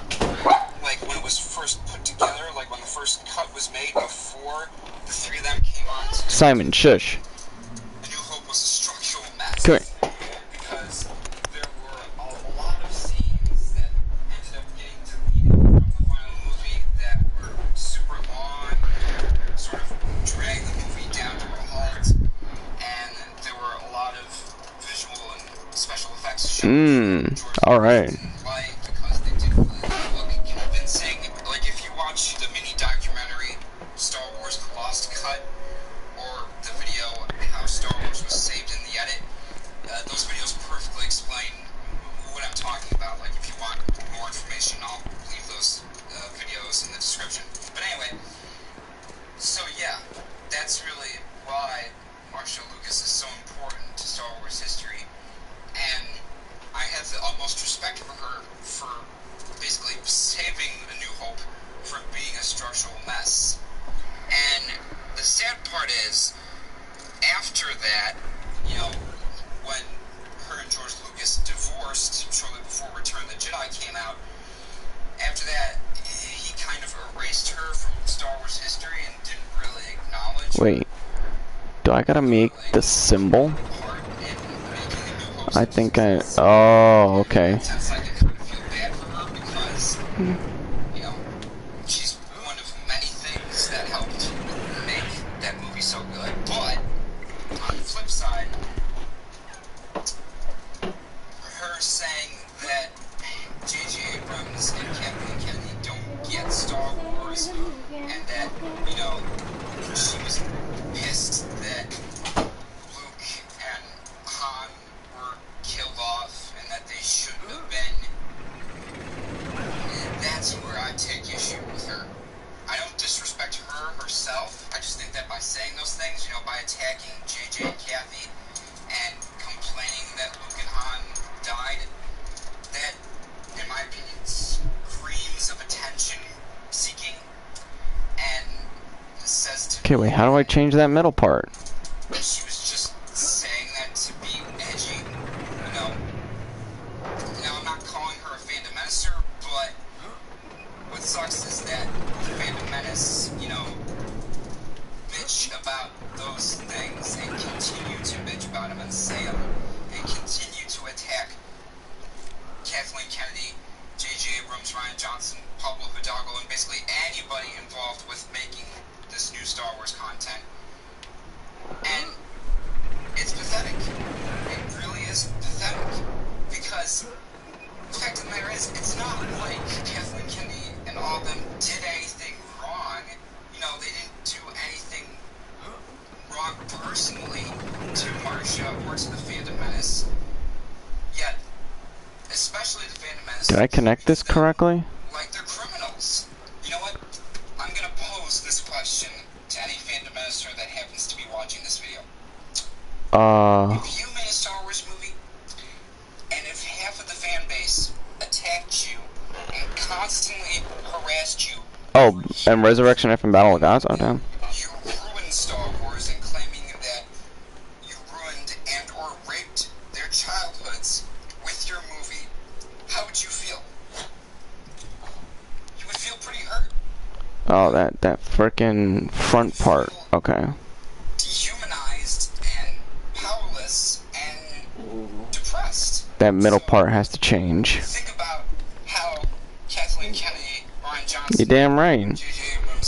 like when it was first put together, like when the first cut was made, before the 3 of them came on to Simon, shush. A Come here. because there were a lot of scenes that ended up getting deleted from the final movie that were super long, sort of dragged the movie down to a halt, and there were a lot of visual and special effects shown. All right. Because they didn't really look convincing. Like if you watch the mini documentary Star Wars: The Lost Cut, or the video How Star Wars Was Saved in the Edit, those videos perfectly explain what I'm talking about. Like if you want more information, I'll leave those videos in the description. But anyway, so yeah, that's really why Marcia Lucas is so important to Star Wars history, and I have the utmost respect for her for basically saving A New Hope from being a structural mess. And the sad part is, after that, you know, when her and George Lucas divorced shortly before Return of the Jedi came out, after that, he kind of erased her from Star Wars history and didn't really acknowledge her. Wait. Do I gotta make the symbol? I think I... Oh, okay. Sounds like I kind of feel bad for her because, you know, she's one of many things that helped make that movie so good. But, on the flip side, her saying that J.J. Abrams and Kathleen Kennedy don't get Star Wars, and that, you know, she was pissed that Luke and Han were killed off and that they shouldn't have been. That's where I take issue with her. I don't disrespect her herself. I just think that by saying those things, you know, by attacking JJ and Kathy and complaining that Luke and Han died, that, in my opinion, screams of attention seeking and says to Okay, wait, how do I change that middle part? that she was just saying that to be edgy, you know. Now, I'm not calling her a Phantom Menacer, but what sucks is that the Phantom Menace, you know, bitch about those things and continue to bitch about them and say them and continue to attack Kathleen Kennedy, J.J. Abrams, Ryan Johnson, Pablo Hidalgo, and basically anybody involved with making this new Star Wars content. And it's pathetic. It really is pathetic. Because the fact of the matter is, it's not like Kathleen Kennedy and all of them did anything wrong. You know, they didn't do anything wrong personally to Marcia or to the Phantom Menace. Yet, especially the Phantom Menace. Did I connect this correctly? Like they're criminals. You know what? I'm gonna pose this question to any Phantom Menacer that happens to be watching this video. If you made a Star Wars movie, and if half of the fan base attacked you and constantly harassed you, Oh, and Resurrection F and Battle of Gods? Oh, damn. you ruined Star Wars and claiming that you ruined and or raped their childhoods with your movie, how would you feel? You would feel pretty hurt. Oh, that frickin' front part. Okay. Dehumanized and powerless and depressed. That middle part has to change. Think about how Kathleen Kennedy, Ryan Johnson, You're damn right.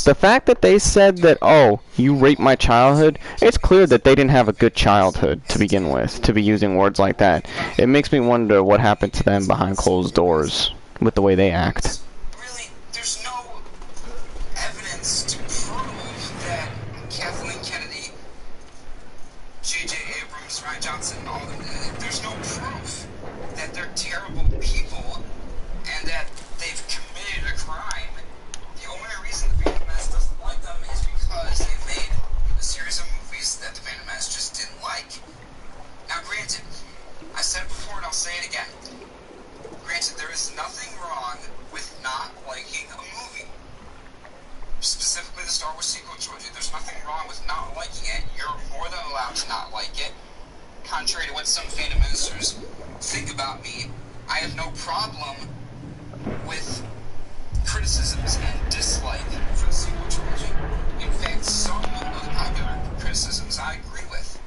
The fact that they said that, oh, you raped my childhood, it's clear that they didn't have a good childhood to begin with, to be using words like that. It makes me wonder what happened to them behind closed doors with the way they act. really, there's no evidence to prove that Kathleen Kennedy, J.J. Abrams, Ryan Johnson, all of them, there's no proof that they're terrible people and that they've committed a crime. The only reason the Phantom Menace doesn't like them is because they made a series of movies that the Phantom Menace just didn't like. Now, granted, I said it before and I'll say it again. Granted, there is nothing wrong with not liking a movie. Specifically the Star Wars sequel trilogy. There's nothing wrong with not liking it. You're more than allowed to not like it. Contrary to what some Phantom Menacers think about me, I have no problem with criticisms and dislike for the sequel trilogy. In fact, some of the popular criticisms I agree with.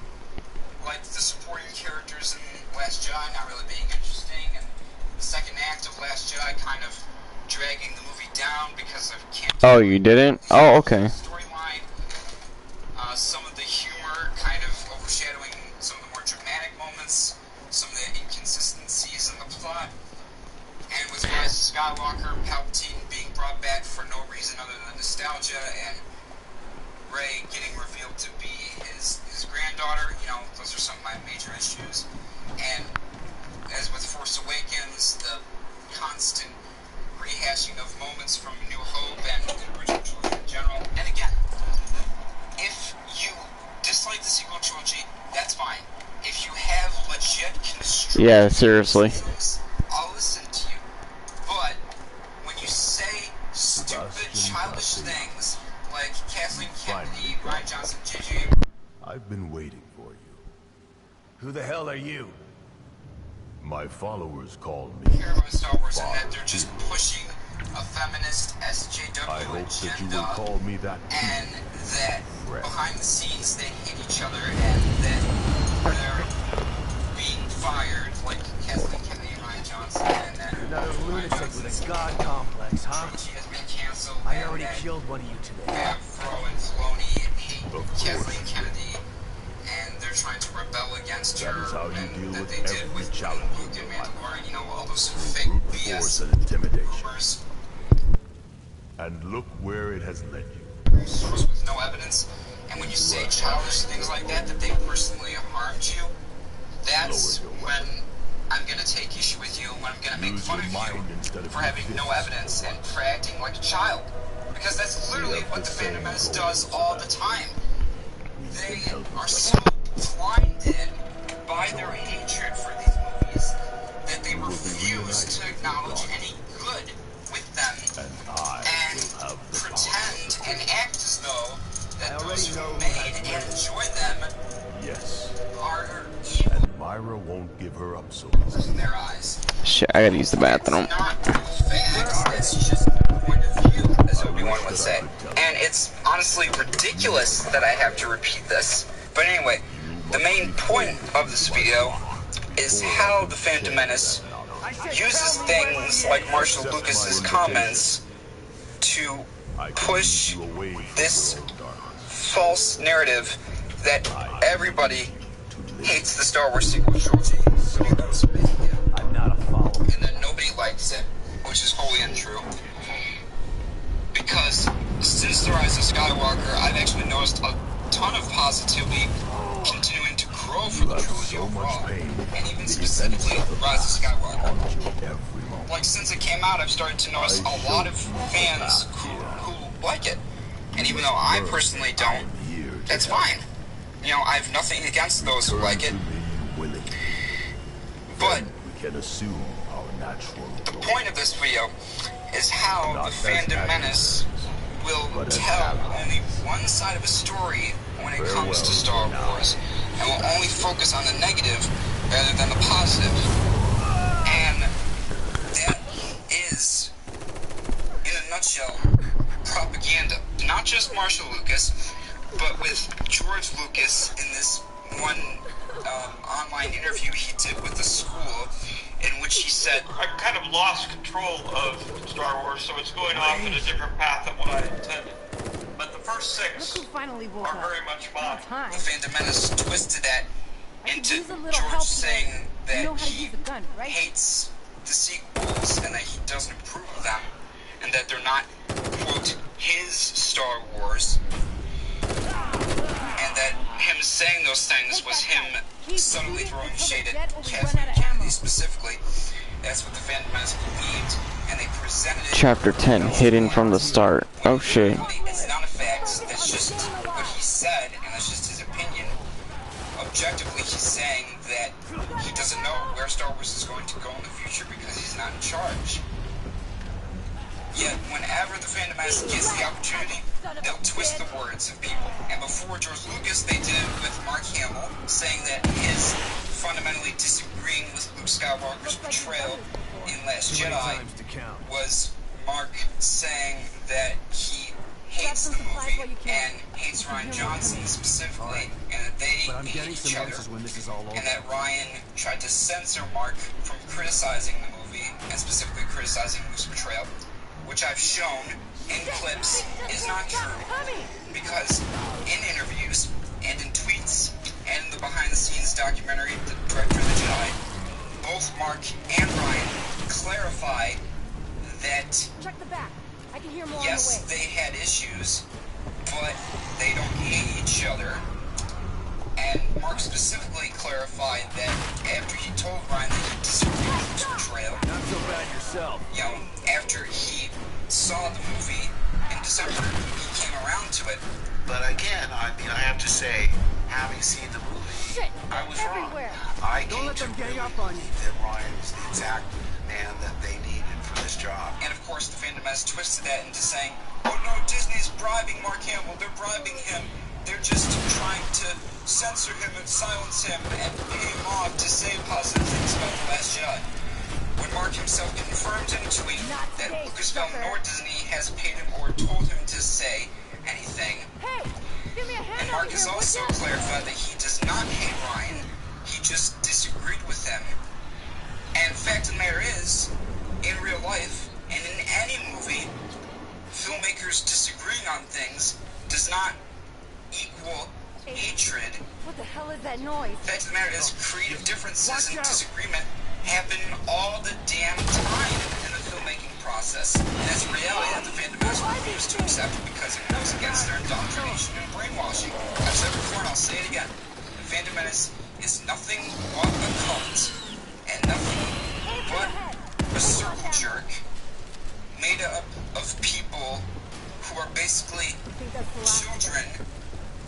Like the supporting characters Oh, you didn't? Oh, okay. Storyline, some of the humor kind of overshadowing some of the more dramatic moments, some of the inconsistencies in the plot, and with Rise of Skywalker, Palpatine being brought back for no reason other than nostalgia, and Rey getting revealed to be his granddaughter. You know, those are some of my major issues. And as with Force Awakens, the constant rehashing of moments from New Hope and the original trilogy in general. And again, if you dislike the sequel trilogy, that's fine. If you have legit constructive seriously. I'll listen to you. But when you say stupid, childish things like Kathleen Kennedy, Rian Johnson, J.J. I've been waiting for you. Who the hell are you? My followers call me Care about Star Wars, and that they're just pushing a feminist SJW I hope agenda, that you will call me that too. and that behind the scenes they hate each other, and that they're being fired, like Kathleen Kennedy and Rian Johnson, and that Another lunatic with a god complex, huh? trilogy has been canceled. I already killed one of you today. Favreau and Filoni hate Kathleen Kennedy, and they're trying to rebel against her, and that they did with Luke and Mandalorian, you know, all those fake BS rumors. And look where it has led you. Source with no evidence, and when you say childish things like that they personally harmed you, that's when I'm gonna take issue with you, when I'm gonna make fun of you for having no evidence and for acting like a child. Because that's literally what the Phantom Menace does all the time. They are so blinded by their hatred for these movies that they refuse to acknowledge any good with them and pretend and act as though that those who made and enjoy them are evil Myra won't give her up so in their eyes. Shit, I gotta use the bathroom. It's not facts, it's just a point of view, as Obi-Wan would say. And it's honestly ridiculous that I have to repeat this. But anyway, the main point of this video is how the Phantom Menace uses things like Marshall Lucas's comments to push this false narrative that everybody hates the Star Wars sequel trilogy. I'm not a follower. And that nobody likes it, which is wholly untrue. Because since the Rise of Skywalker, I've actually noticed a ton of positivity continuing to grow for the trilogy overall, and even specifically Rise of Skywalker. Like, since it came out, I've started to notice a lot of fans who like it. And even though I personally don't, that's fine. You know, I have nothing against those who like it. But the point of this video is how the Phantom Menace will tell only one side of a story when it comes to Star Wars, and will only focus on the negative rather than the positive. And that is, in a nutshell, propaganda. Not just Marshall Lucas, but with George Lucas in this one online interview he did with the school, in which he said, I kind of lost control of Star Wars, so it's going off in a different path than what I intended. But the first six are very much mine. The Phantom Menace twisted that into George saying that he hates the sequels and that he doesn't approve of them, and that they're not, quote, his Star Wars, and that him saying those things was him subtly throwing shade at Kathleen Kennedy specifically. That's what the Phantom Menace believed, and they presented it. Chapter 10, hidden from the start. Oh shit. It's not a fact, that's just what he said, and that's just his opinion. Objectively, he's saying that he doesn't know where Star Wars is going to go in the future because he's not in charge. Yet, whenever the Phantom Menace gets the opportunity, they'll twist the words of people. And before George Lucas, they did it with Mark Hamill, saying that his fundamentally disagreeing with Luke Skywalker's portrayal in Last Jedi was Mark saying that he hates the movie and hates Rian Johnson specifically, and that they hate each other, and that Ryan tried to censor Mark from criticizing the movie, and specifically criticizing Luke's portrayal, which I've shown in clips is not true. Because in interviews, and in tweets, and in the behind-the-scenes documentary, The Director of the Jedi, both Mark and Ryan clarify that, Check the back. I can hear more yes, on the way. they had issues, but they don't hate each other. And Mark specifically clarified that after he told Ryan that he disagreed with his portrayal, Not so bad yourself. you know, after he saw the movie in December, he came around to it. But again, I mean, I have to say, having seen the movie, I was everywhere. wrong. I Don't came let to them gang really up on you. believe that Ryan was the exact man that they needed for this job. And of course, the fandom has twisted that into saying, oh no, Disney's bribing Mark Hamill, they're bribing him. They're just trying to censor him and silence him and pay him off to say positive things about The Last Jedi. When Mark himself confirmed in a tweet that Lucasfilm nor Disney has paid him or told him to say anything. Hey, give me a hand And Mark over has here, also would ya? clarified that he does not hate Ryan, he just disagreed with him. And the fact of the matter is, in real life, and in any movie, filmmakers disagreeing on things does not equal hatred. What the hell is that noise? The fact of the matter is, creative differences and disagreement happen all the damn time in the filmmaking process. And that's a reality that the fandom has refused to accept because it goes against their indoctrination and brainwashing. I've said it before and I'll say it again. The Fandom Menace is nothing but a cult and nothing but a circle jerk made up of people who are basically children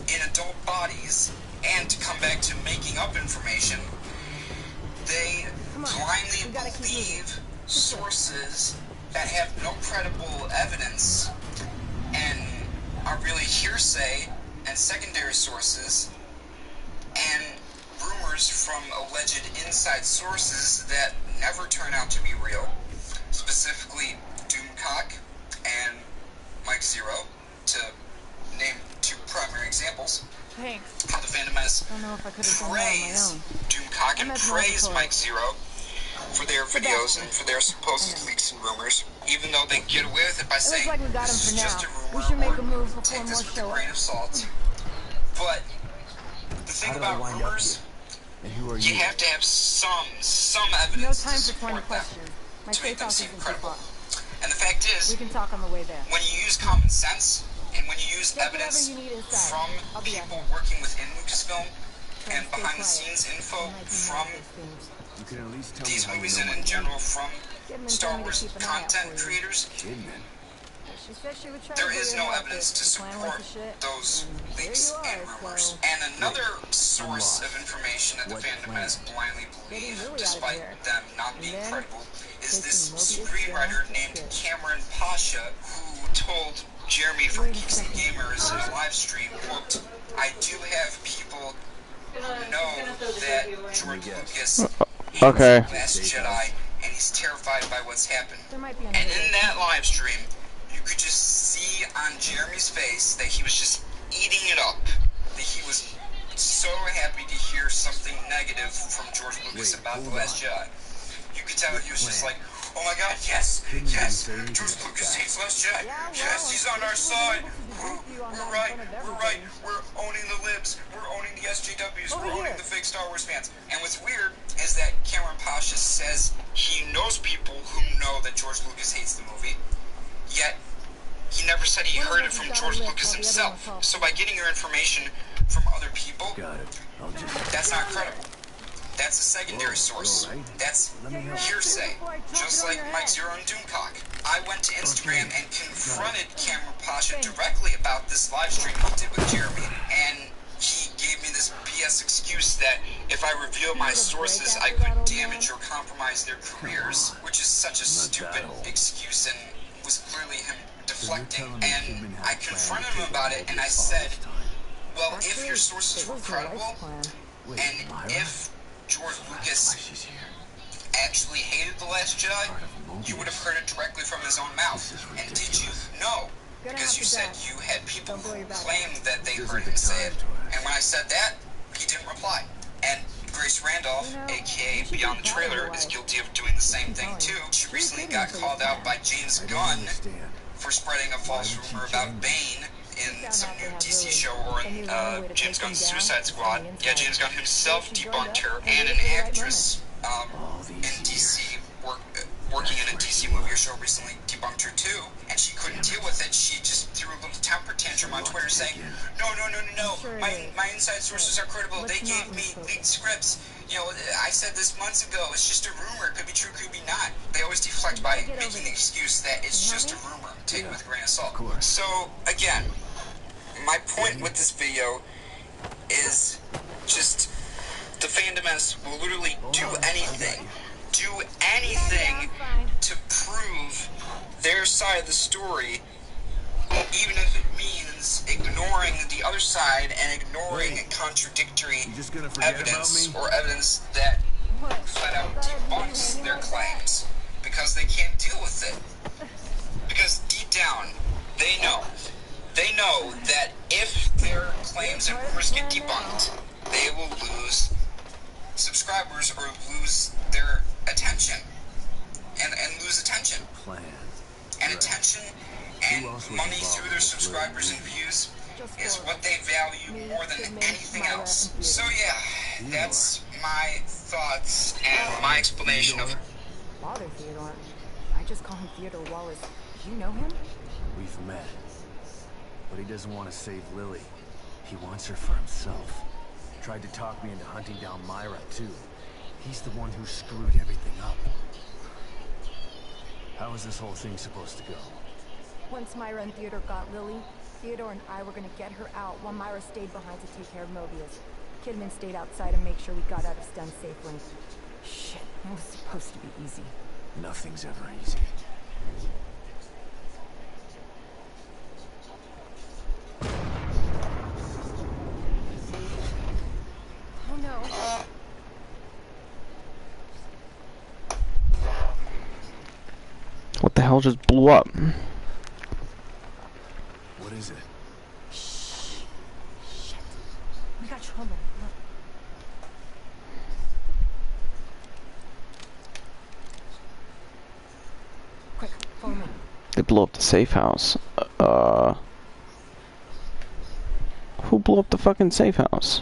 in adult bodies, and to come back to making up information, they blindly believe sources that have no credible evidence and are really hearsay and secondary sources and rumors from alleged inside sources that never turn out to be real, specifically Doomcock and Mike Zero, to name two primary examples. Thanks. How the Phantom Menace I don't know if I could have done that on my praise own. Doomcock and I'm at praise Multicore. Mike Zero for their videos and for their supposed leaks and rumors, even though they get away with it by It saying looks like we got him this for is just now. a rumor, We should make a or move before take this more with show a up. grain of salt. But the thing How did I about wind up rumors, here? And who are you you? have to have some No evidence time to for 20 support them, questions. My to make safe them house seem isn't too credible. far. And the fact is, We can talk on the way there. when you use common sense and when you use Get whatever evidence you need inside. from I'll be people out here. working within Lucasfilm Try and to stay behind the quiet. scenes info I might be from mad at those things. You can at least tell these me how movies you and know in my general from Kidman Star told me to Wars keep an eye out content for you. creators, Kidman. She said she would try there to get is you no an evidence outfit. to The plan went support to shit, those and here leaks you are, and rumors. so- And another source of information that the What fandom plan? has blindly Getting believed, really out of despite here. them not And being then credible, is taking this Mobius screenwriter down to named shit. Cameron Pasha, who told Jeremy from Wait a Geeks and second. Gamers in a live stream, quote, I do have people who know that George Lucas hates Okay. The Last Jedi, and he's terrified by what's happened. There might be And another in that live stream, you could just see on Jeremy's face that he was just eating it up. That he was so happy to hear something negative from George Lucas about The Last Jedi. You could tell he was just like, oh my god, yes, yes, George Lucas hates Last Jedi. Yes, he's on our side. We're right, we're owning the libs, we're owning the SJWs, we're owning the fake Star Wars fans. And what's weird is that Cameron Pasha says he knows people who know that George Lucas hates the movie, yet he never said he heard it from George Lucas himself. So by getting your information from other people, that's not credible. That's a secondary source. That's hearsay. Just like Mike Zero and Doomcock. I went to Instagram and confronted Cameron Pasha directly about this live stream he did with Jeremy, and he gave me this BS excuse that if I reveal my sources, I could damage or compromise their careers, which is such a stupid excuse and was clearly him deflecting. And I confronted him about it, and I said, well, if your sources were credible, and if George Lucas actually hated The Last Jedi, you would have heard it directly from his own mouth. And did you? No. Because you said you had people who claimed that they heard him say it. And when I said that, he didn't reply. And Grace Randolph, aka Beyond the Trailer, is guilty of doing the same thing too. She recently got called out by James Gunn for spreading a false rumor about Bane in some new DC show or in James Gunn's Suicide Squad. Yeah, James Gunn himself debunked her, and an actress in DC, working in a DC movie or show recently debunked her too, and she couldn't deal with it. She just threw a little temper tantrum on Twitter saying, no, my inside sources are credible. They gave me leaked scripts. You know, I said this months ago. It's just a rumor. It could be true, could be not. They always deflect by making the excuse that it's just a rumor. Take it with a grain of salt. So, again, my point with this video is just the fandoms will literally do anything to prove their side of the story, even if it means ignoring the other side and ignoring contradictory evidence or evidence that flat out debunks their claims because they can't deal with it. Because deep down, they know that if their claims and rumors get debunked, they will lose subscribers or lose their attention and lose attention. And attention and money through their subscribers and views is what they value more than anything else. So yeah, that's my thoughts and my explanation of Father Theodore. I just call him Theodore Wallace. You know him? We've met. But he doesn't want to save Lily. He wants her for himself. Tried to talk me into hunting down Myra, too. He's the one who screwed everything up. How is this whole thing supposed to go? Once Myra and Theodore got Lily, Theodore and I were gonna get her out while Myra stayed behind to take care of Mobius. Kidman stayed outside and make sure we got out of Stun safely. Shit, it was supposed to be easy. Nothing's ever easy. Oh no. What the hell just blew up? What is it? Shh. Shit. We got trouble. Look. Quick, follow me. They blew up the safe house. Who blew up the fucking safe house?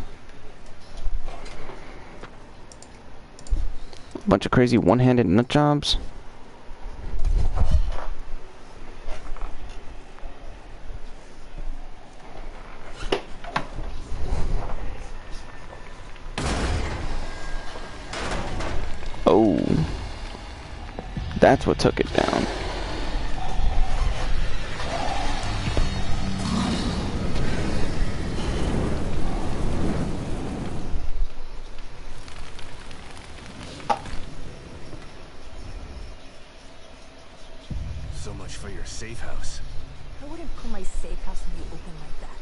A bunch of crazy one-handed nut jobs. Oh, that's what took it down. So much for your safe house. I wouldn't put my safe house in the open like that.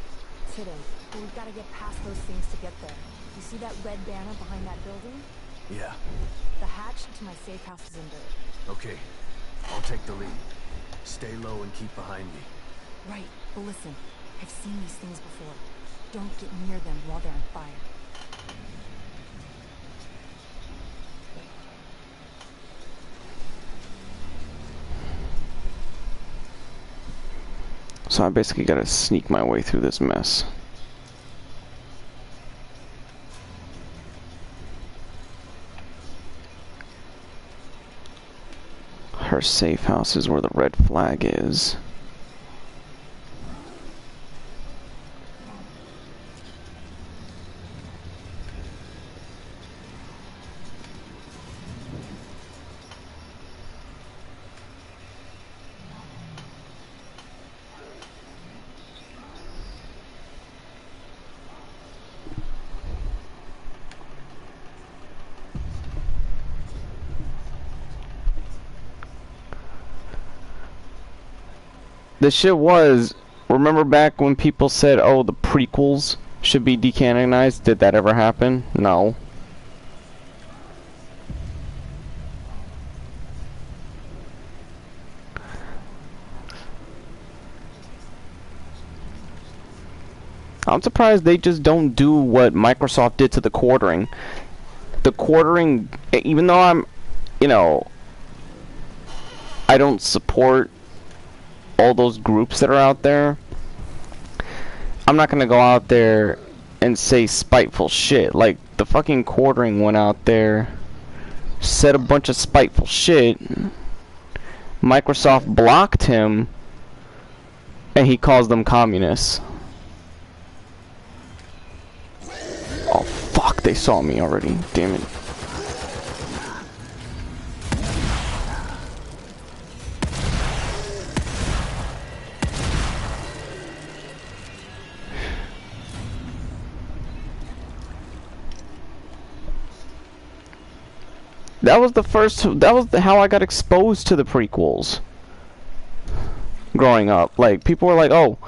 It's hidden, but we've got to get past those things to get there. You see that red banner behind that building? Yeah. The hatch to my safe house is in there. Okay. I'll take the lead. Stay low and keep behind me. Right, but listen. I've seen these things before. Don't get near them while they're on fire. So I basically gotta sneak my way through this mess. Her safe house is where the red flag is. The shit was, remember back when people said, oh, the prequels should be decanonized? Did that ever happen? No. I'm surprised they just don't do what Microsoft did to the quartering. The quartering, even though I'm, you know, I don't support all those groups that are out there, I'm not gonna go out there and say spiteful shit. Like, the fucking Quartering went out there, said a bunch of spiteful shit. Microsoft blocked him, and he calls them communists. Oh fuck, they saw me already. Damn it. That was the first, how I got exposed to the prequels growing up. Like, people were like, oh,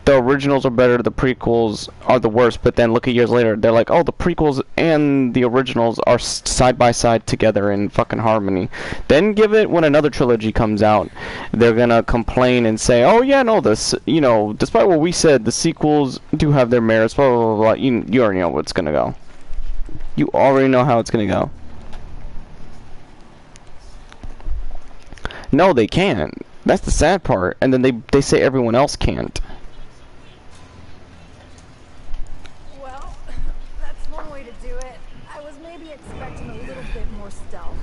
the originals are better, the prequels are the worst, but then look at years later, they're like, oh, the prequels and the originals are side by side together in fucking harmony. Then give it when another trilogy comes out, they're gonna complain and say, oh yeah, no, this, you know, despite what we said, the sequels do have their merits, blah, blah, blah, blah. You already know what's gonna go. You already know how it's gonna go. No, they can't. That's the sad part. And then they say everyone else can't. Well, that's one way to do it. I was maybe expecting a little bit more stealth.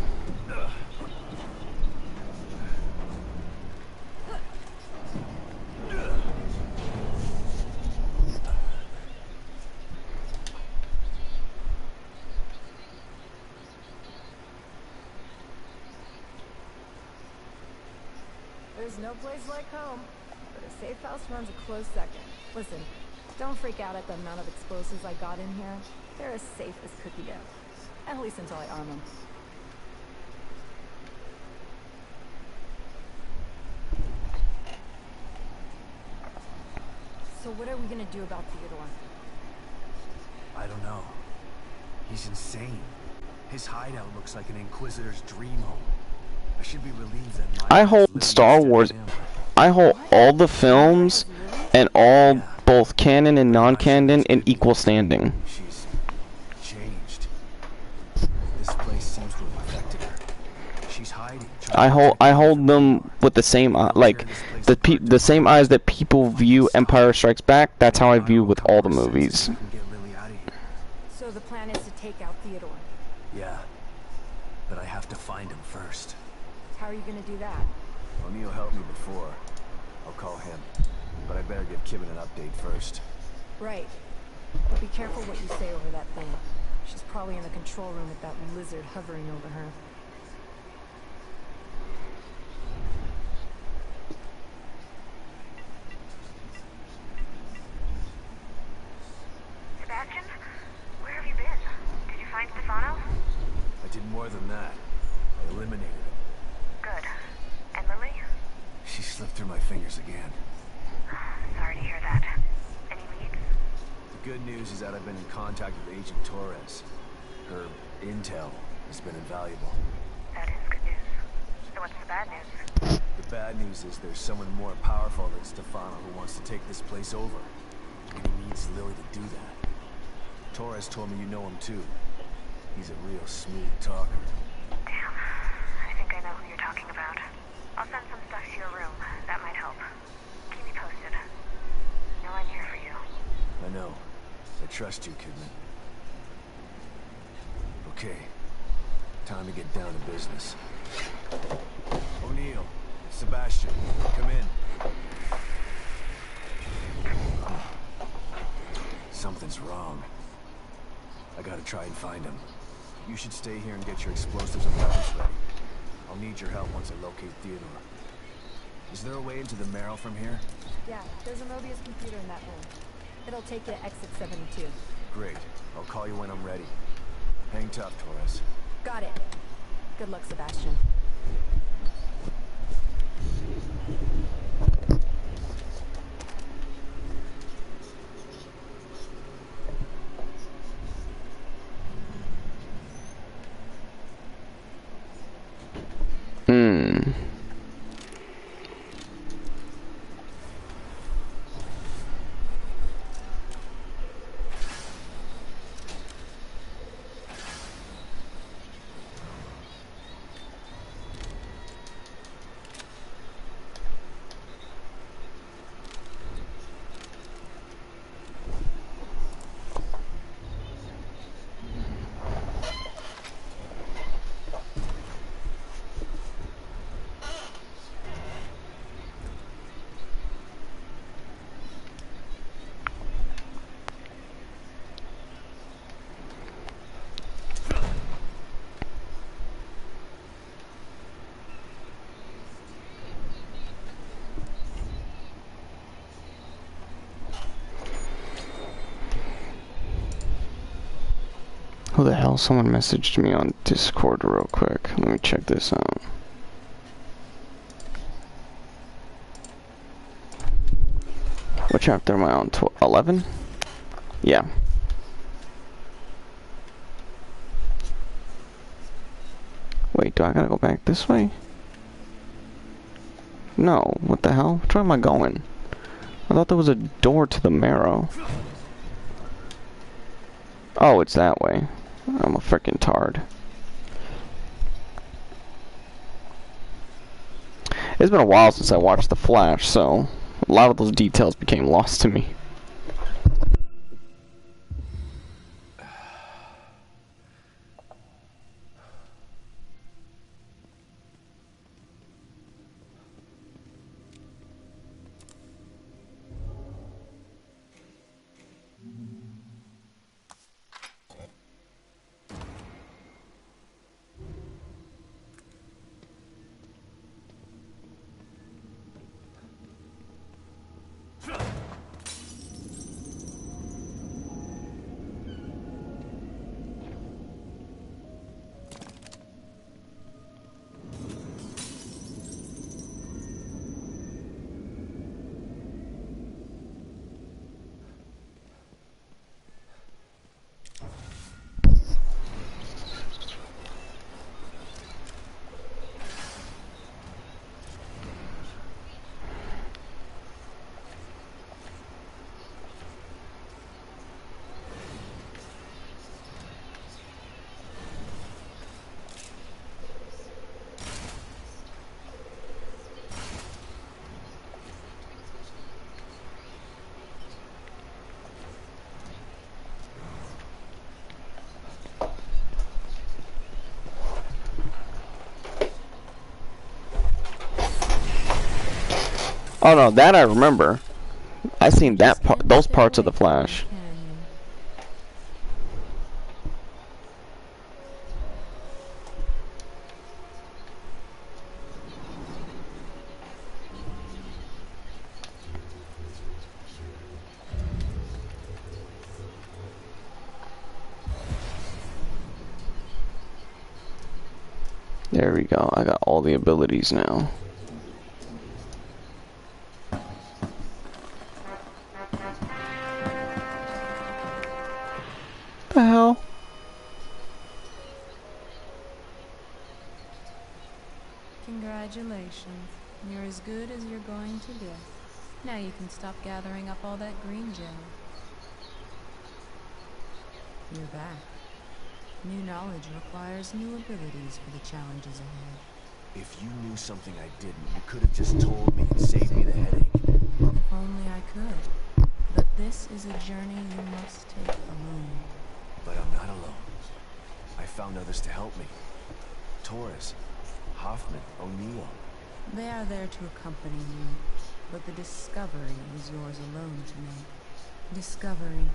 There's no place like home, but a safe house runs a close second. Listen, don't freak out at the amount of explosives I got in here. They're as safe as cookie dough. At least until I arm them. So what are we gonna do about Theodore? I don't know. He's insane. His hideout looks like an Inquisitor's dream home. I should be relieved that I hold Star Wars, I hold all the films and all both canon and non-canon in equal standing. She's changed. This place seems to have affected her. She's hiding. I hold them with the same like the same eyes that people view Empire Strikes Back. That's how I view with all the movies. So the plan is to take out Theodore. Yeah, but I have to find him first. How are you gonna do that? O'Neill helped me before. I'll call him. But I better give Kibben an update first. Right. But be careful what you say over that thing. She's probably in the control room with that lizard hovering over her. Sebastian? Where have you been? Did you find Stefano? I did more than that. I eliminated him. Good. And Lily? She slipped through my fingers again. Sorry to hear that. Any leads? The good news is that I've been in contact with Agent Torres. Her intel has been invaluable. That is good news. So what's the bad news? The bad news is there's someone more powerful than Stefano who wants to take this place over. And he needs Lily to do that. Torres told me you know him too. He's a real smooth talker. Damn. I think I know who you're talking about. I'll send some stuff to your room. That might help. Keep me posted. Know I'm here for you. I know. I trust you, Kidman. Okay. Time to get down to business. O'Neill, Sebastian, come in. Something's wrong. I gotta try and find him. You should stay here and get your explosives and weapons ready. I'll need your help once I locate Theodore. Is there a way into the Merrill from here? Yeah, there's a Mobius computer in that room. It'll take you to exit 72. Great. I'll call you when I'm ready. Hang tough, Torres. Got it. Good luck, Sebastian. Who the hell? Someone messaged me on Discord real quick. Let me check this out. What chapter am I on? 11? Yeah. Wait, do I gotta go back this way? No, what the hell? Which way am I going? I thought there was a door to the marrow. Oh, it's that way. I'm a frickin' tard. It's been a while since I watched The Flash, so a lot of those details became lost to me. Oh no, that I remember. I seen that part, those parts of The Flash. There we go. I got all the abilities now. The hell? Congratulations. You're as good as you're going to get. Now you can stop gathering up all that green gel. You're back. New knowledge requires new abilities for the challenges ahead. If you knew something I didn't, you could have just told me and saved me the headache. If only I could. But this is a journey you must take alone. But I'm not alone. I found others to help me. Torres, Hoffman, O'Neill. They are there to accompany you, but the discovery is yours alone to make. Discovery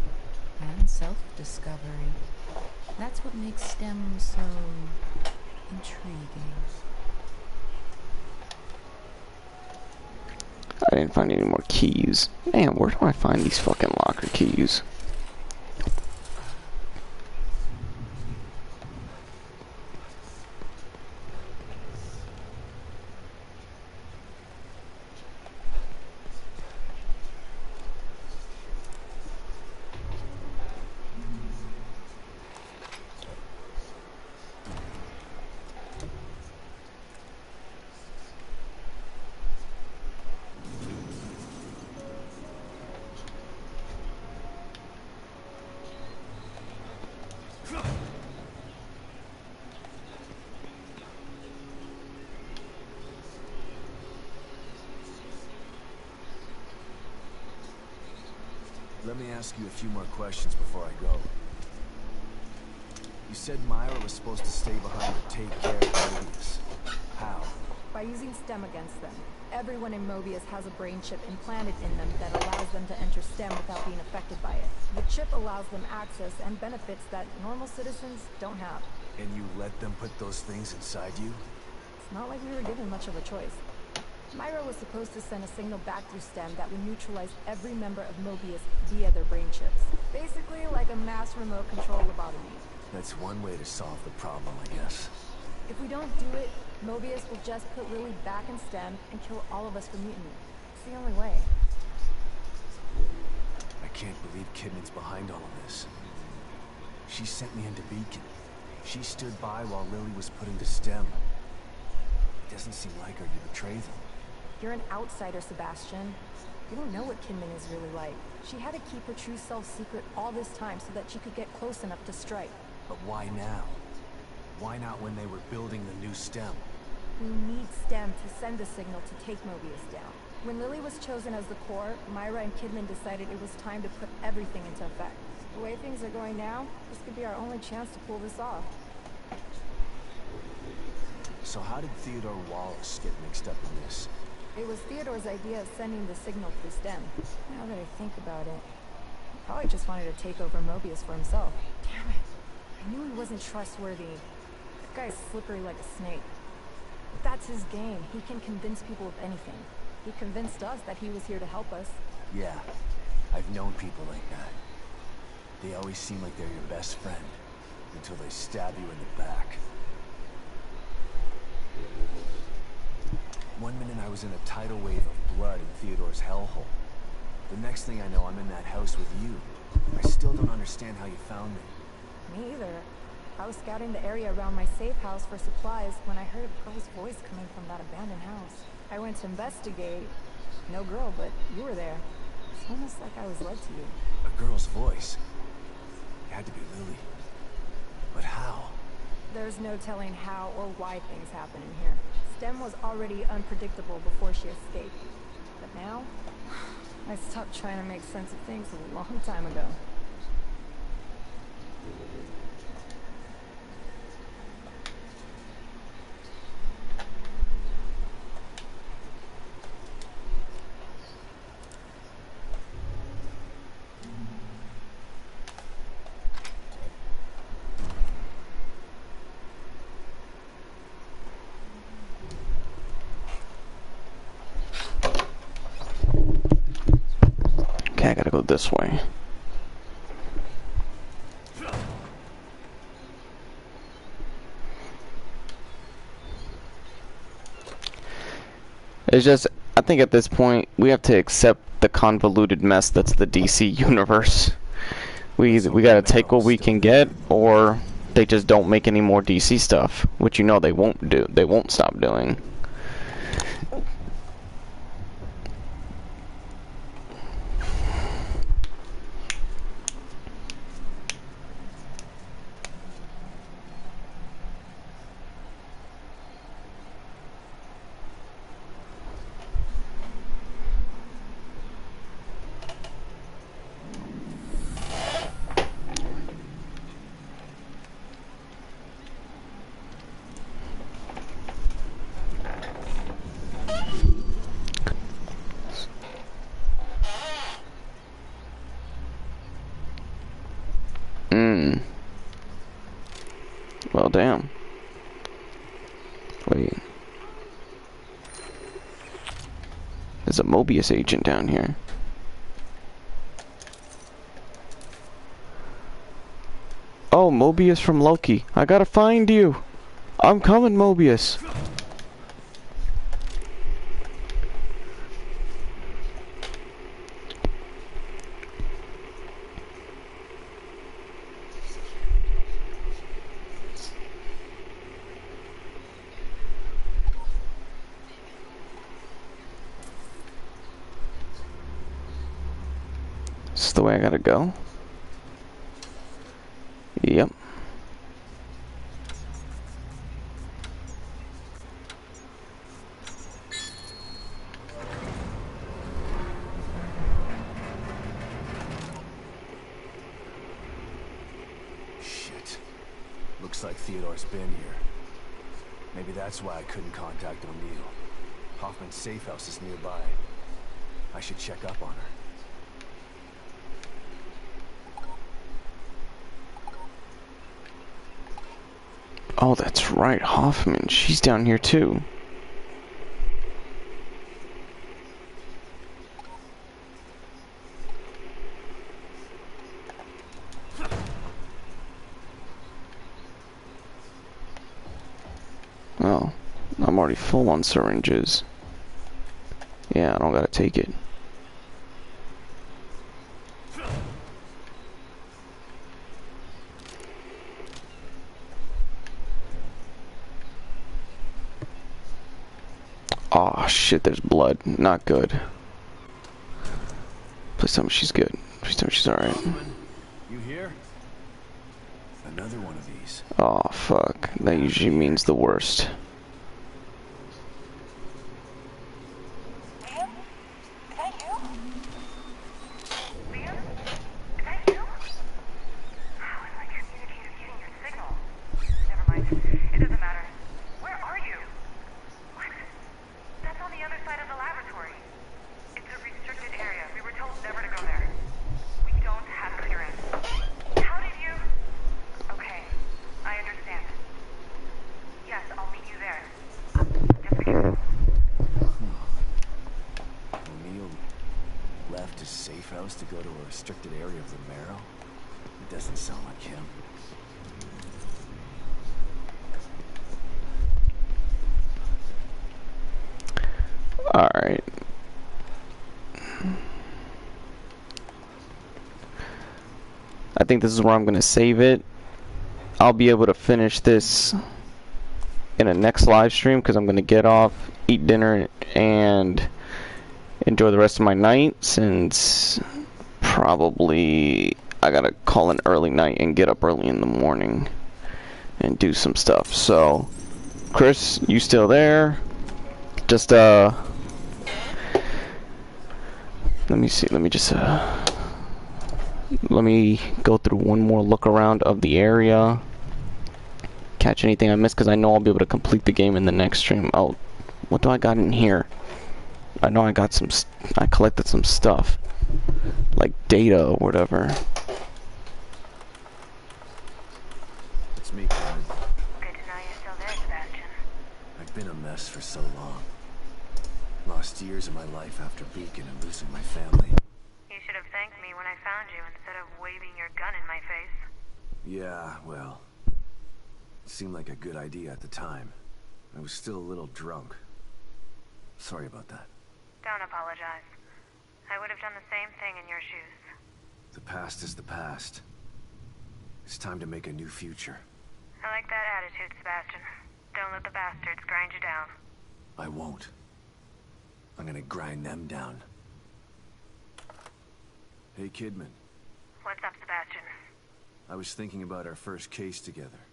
and self-discovery. That's what makes STEM so intriguing. I didn't find any more keys. Man, where do I find these fucking locker keys? Let me ask you a few more questions before I go. You said Myra was supposed to stay behind to take care of Mobius. How? By using STEM against them. Everyone in Mobius has a brain chip implanted in them that allows them to enter STEM without being affected by it. The chip allows them access and benefits that normal citizens don't have. And you let them put those things inside you? It's not like we were given much of a choice. Myra was supposed to send a signal back through STEM that would neutralize every member of Mobius via their brain chips. Basically like a mass remote control lobotomy. That's one way to solve the problem, I guess. If we don't do it, Mobius will just put Lily back in STEM and kill all of us for mutiny. It's the only way. I can't believe Kidman's behind all of this. She sent me into Beacon. She stood by while Lily was put into STEM. It doesn't seem like her to betray them. You're an outsider, Sebastian. You don't know what Kidman is really like. She had to keep her true self secret all this time so that she could get close enough to strike. But why now? Why not when they were building the new STEM? We need STEM to send a signal to take Mobius down. When Lily was chosen as the core, Myra and Kidman decided it was time to put everything into effect. The way things are going now, this could be our only chance to pull this off. So how did Theodore Wallace get mixed up in this? It was Theodore's idea of sending the signal through STEM. Now that I think about it, he probably just wanted to take over Mobius for himself. Damn it. I knew he wasn't trustworthy. That guy's slippery like a snake. But that's his game. He can convince people of anything. He convinced us that he was here to help us. Yeah, I've known people like that. They always seem like they're your best friend, until they stab you in the back. One minute I was in a tidal wave of blood in Theodore's hellhole. The next thing I know, I'm in that house with you. I still don't understand how you found me. Me either. I was scouting the area around my safe house for supplies when I heard a girl's voice coming from that abandoned house. I went to investigate. No girl, but you were there. It's almost like I was led to you. A girl's voice. It had to be Lily. But how? There's no telling how or why things happen in here. STEM was already unpredictable before she escaped. But now, I stopped trying to make sense of things a long time ago. Okay, I gotta go this way. It's just, I think at this point, we have to accept the convoluted mess that's the DC universe. We gotta take what we can get, or they just don't make any more DC stuff, which you know they won't do. They won't stop doing. Well, damn. Wait. There's a Mobius agent down here. Oh, Mobius from Loki. I gotta find you. I'm coming, Mobius. This is the way I gotta go. Yep. Shit. Looks like Theodore's been here. Maybe that's why I couldn't contact O'Neill. Hoffman's safe house is nearby. I should check up on her. Oh, that's right, Hoffman. She's down here too. I'm already full on syringes. Yeah, I don't gotta take it. Oh shit, there's blood. Not good. Please tell me she's good. Please tell me she's alright. You here? Another one of these. Oh fuck. That usually means the worst. To go to a restricted area of the Marrow? It doesn't sound like him. Alright. I think this is where I'm gonna save it. I'll be able to finish this in a next live stream because I'm gonna get off, eat dinner, and enjoy the rest of my night, since probably I gotta call an early night and get up early in the morning and do some stuff. So Chris, you still there? Just let me see, let me go through one more look around of the area, catch anything I missed, because I know I'll be able to complete the game in the next stream. Oh, what do I got in here? I know I got some, I collected some stuff, like data or whatever. It's me, Kevin. Good to know you're still there, Sebastian. I've been a mess for so long. Lost years of my life after Beacon and losing my family. You should have thanked me when I found you instead of waving your gun in my face. Yeah, well, it seemed like a good idea at the time. I was still a little drunk. Sorry about that. Don't apologize. I would have done the same thing in your shoes. The past is the past. It's time to make a new future. I like that attitude, Sebastian. Don't let the bastards grind you down. I won't. I'm gonna grind them down. Hey, Kidman. What's up, Sebastian? I was thinking about our first case together.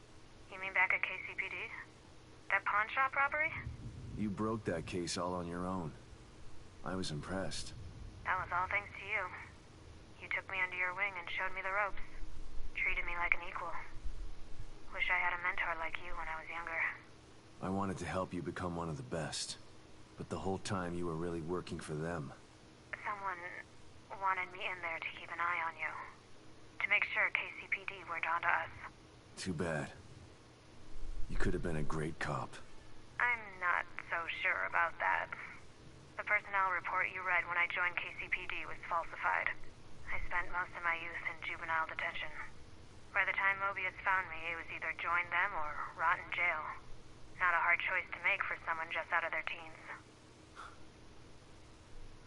You mean back at KCPD? That pawn shop robbery? You broke that case all on your own. I was impressed. That was all thanks to you. You took me under your wing and showed me the ropes. Treated me like an equal. Wish I had a mentor like you when I was younger. I wanted to help you become one of the best. But the whole time you were really working for them. Someone wanted me in there to keep an eye on you. To make sure KCPD weren't onto us. Too bad. You could have been a great cop. I'm not so sure about that. The personnel report you read when I joined KCPD was falsified. I spent most of my youth in juvenile detention. By the time Mobius found me, it was either join them or rot in jail. Not a hard choice to make for someone just out of their teens.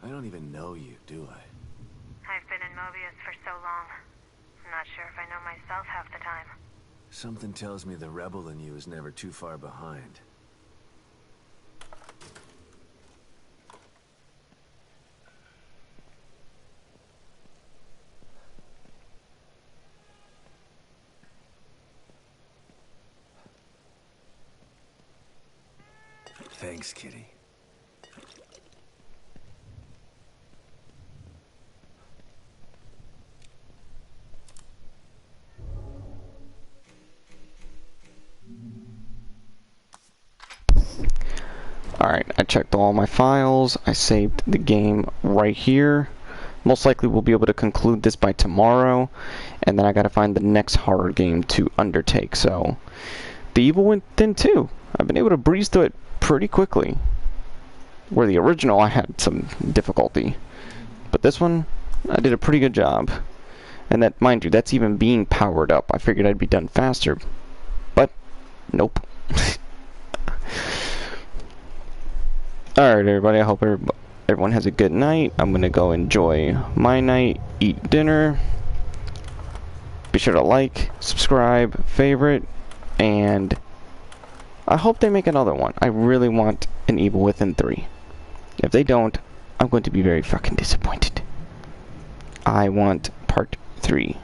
I don't even know you, do I? I've been in Mobius for so long. I'm not sure if I know myself half the time. Something tells me the rebel in you is never too far behind. Thanks, Kitty. Alright, I checked all my files. I saved the game right here. Most likely we'll be able to conclude this by tomorrow. And then I gotta find the next horror game to undertake. So, The Evil Within 2. I've been able to breeze through it pretty quickly. Where the original I had some difficulty. But this one, I did a pretty good job. And that, mind you, that's even being powered up. I figured I'd be done faster. But, nope. Alright, everybody, I hope everyone has a good night. I'm gonna go enjoy my night, eat dinner. Be sure to like, subscribe, favorite, and I hope they make another one. I really want an Evil Within 3. If they don't, I'm going to be very fucking disappointed. I want part 3.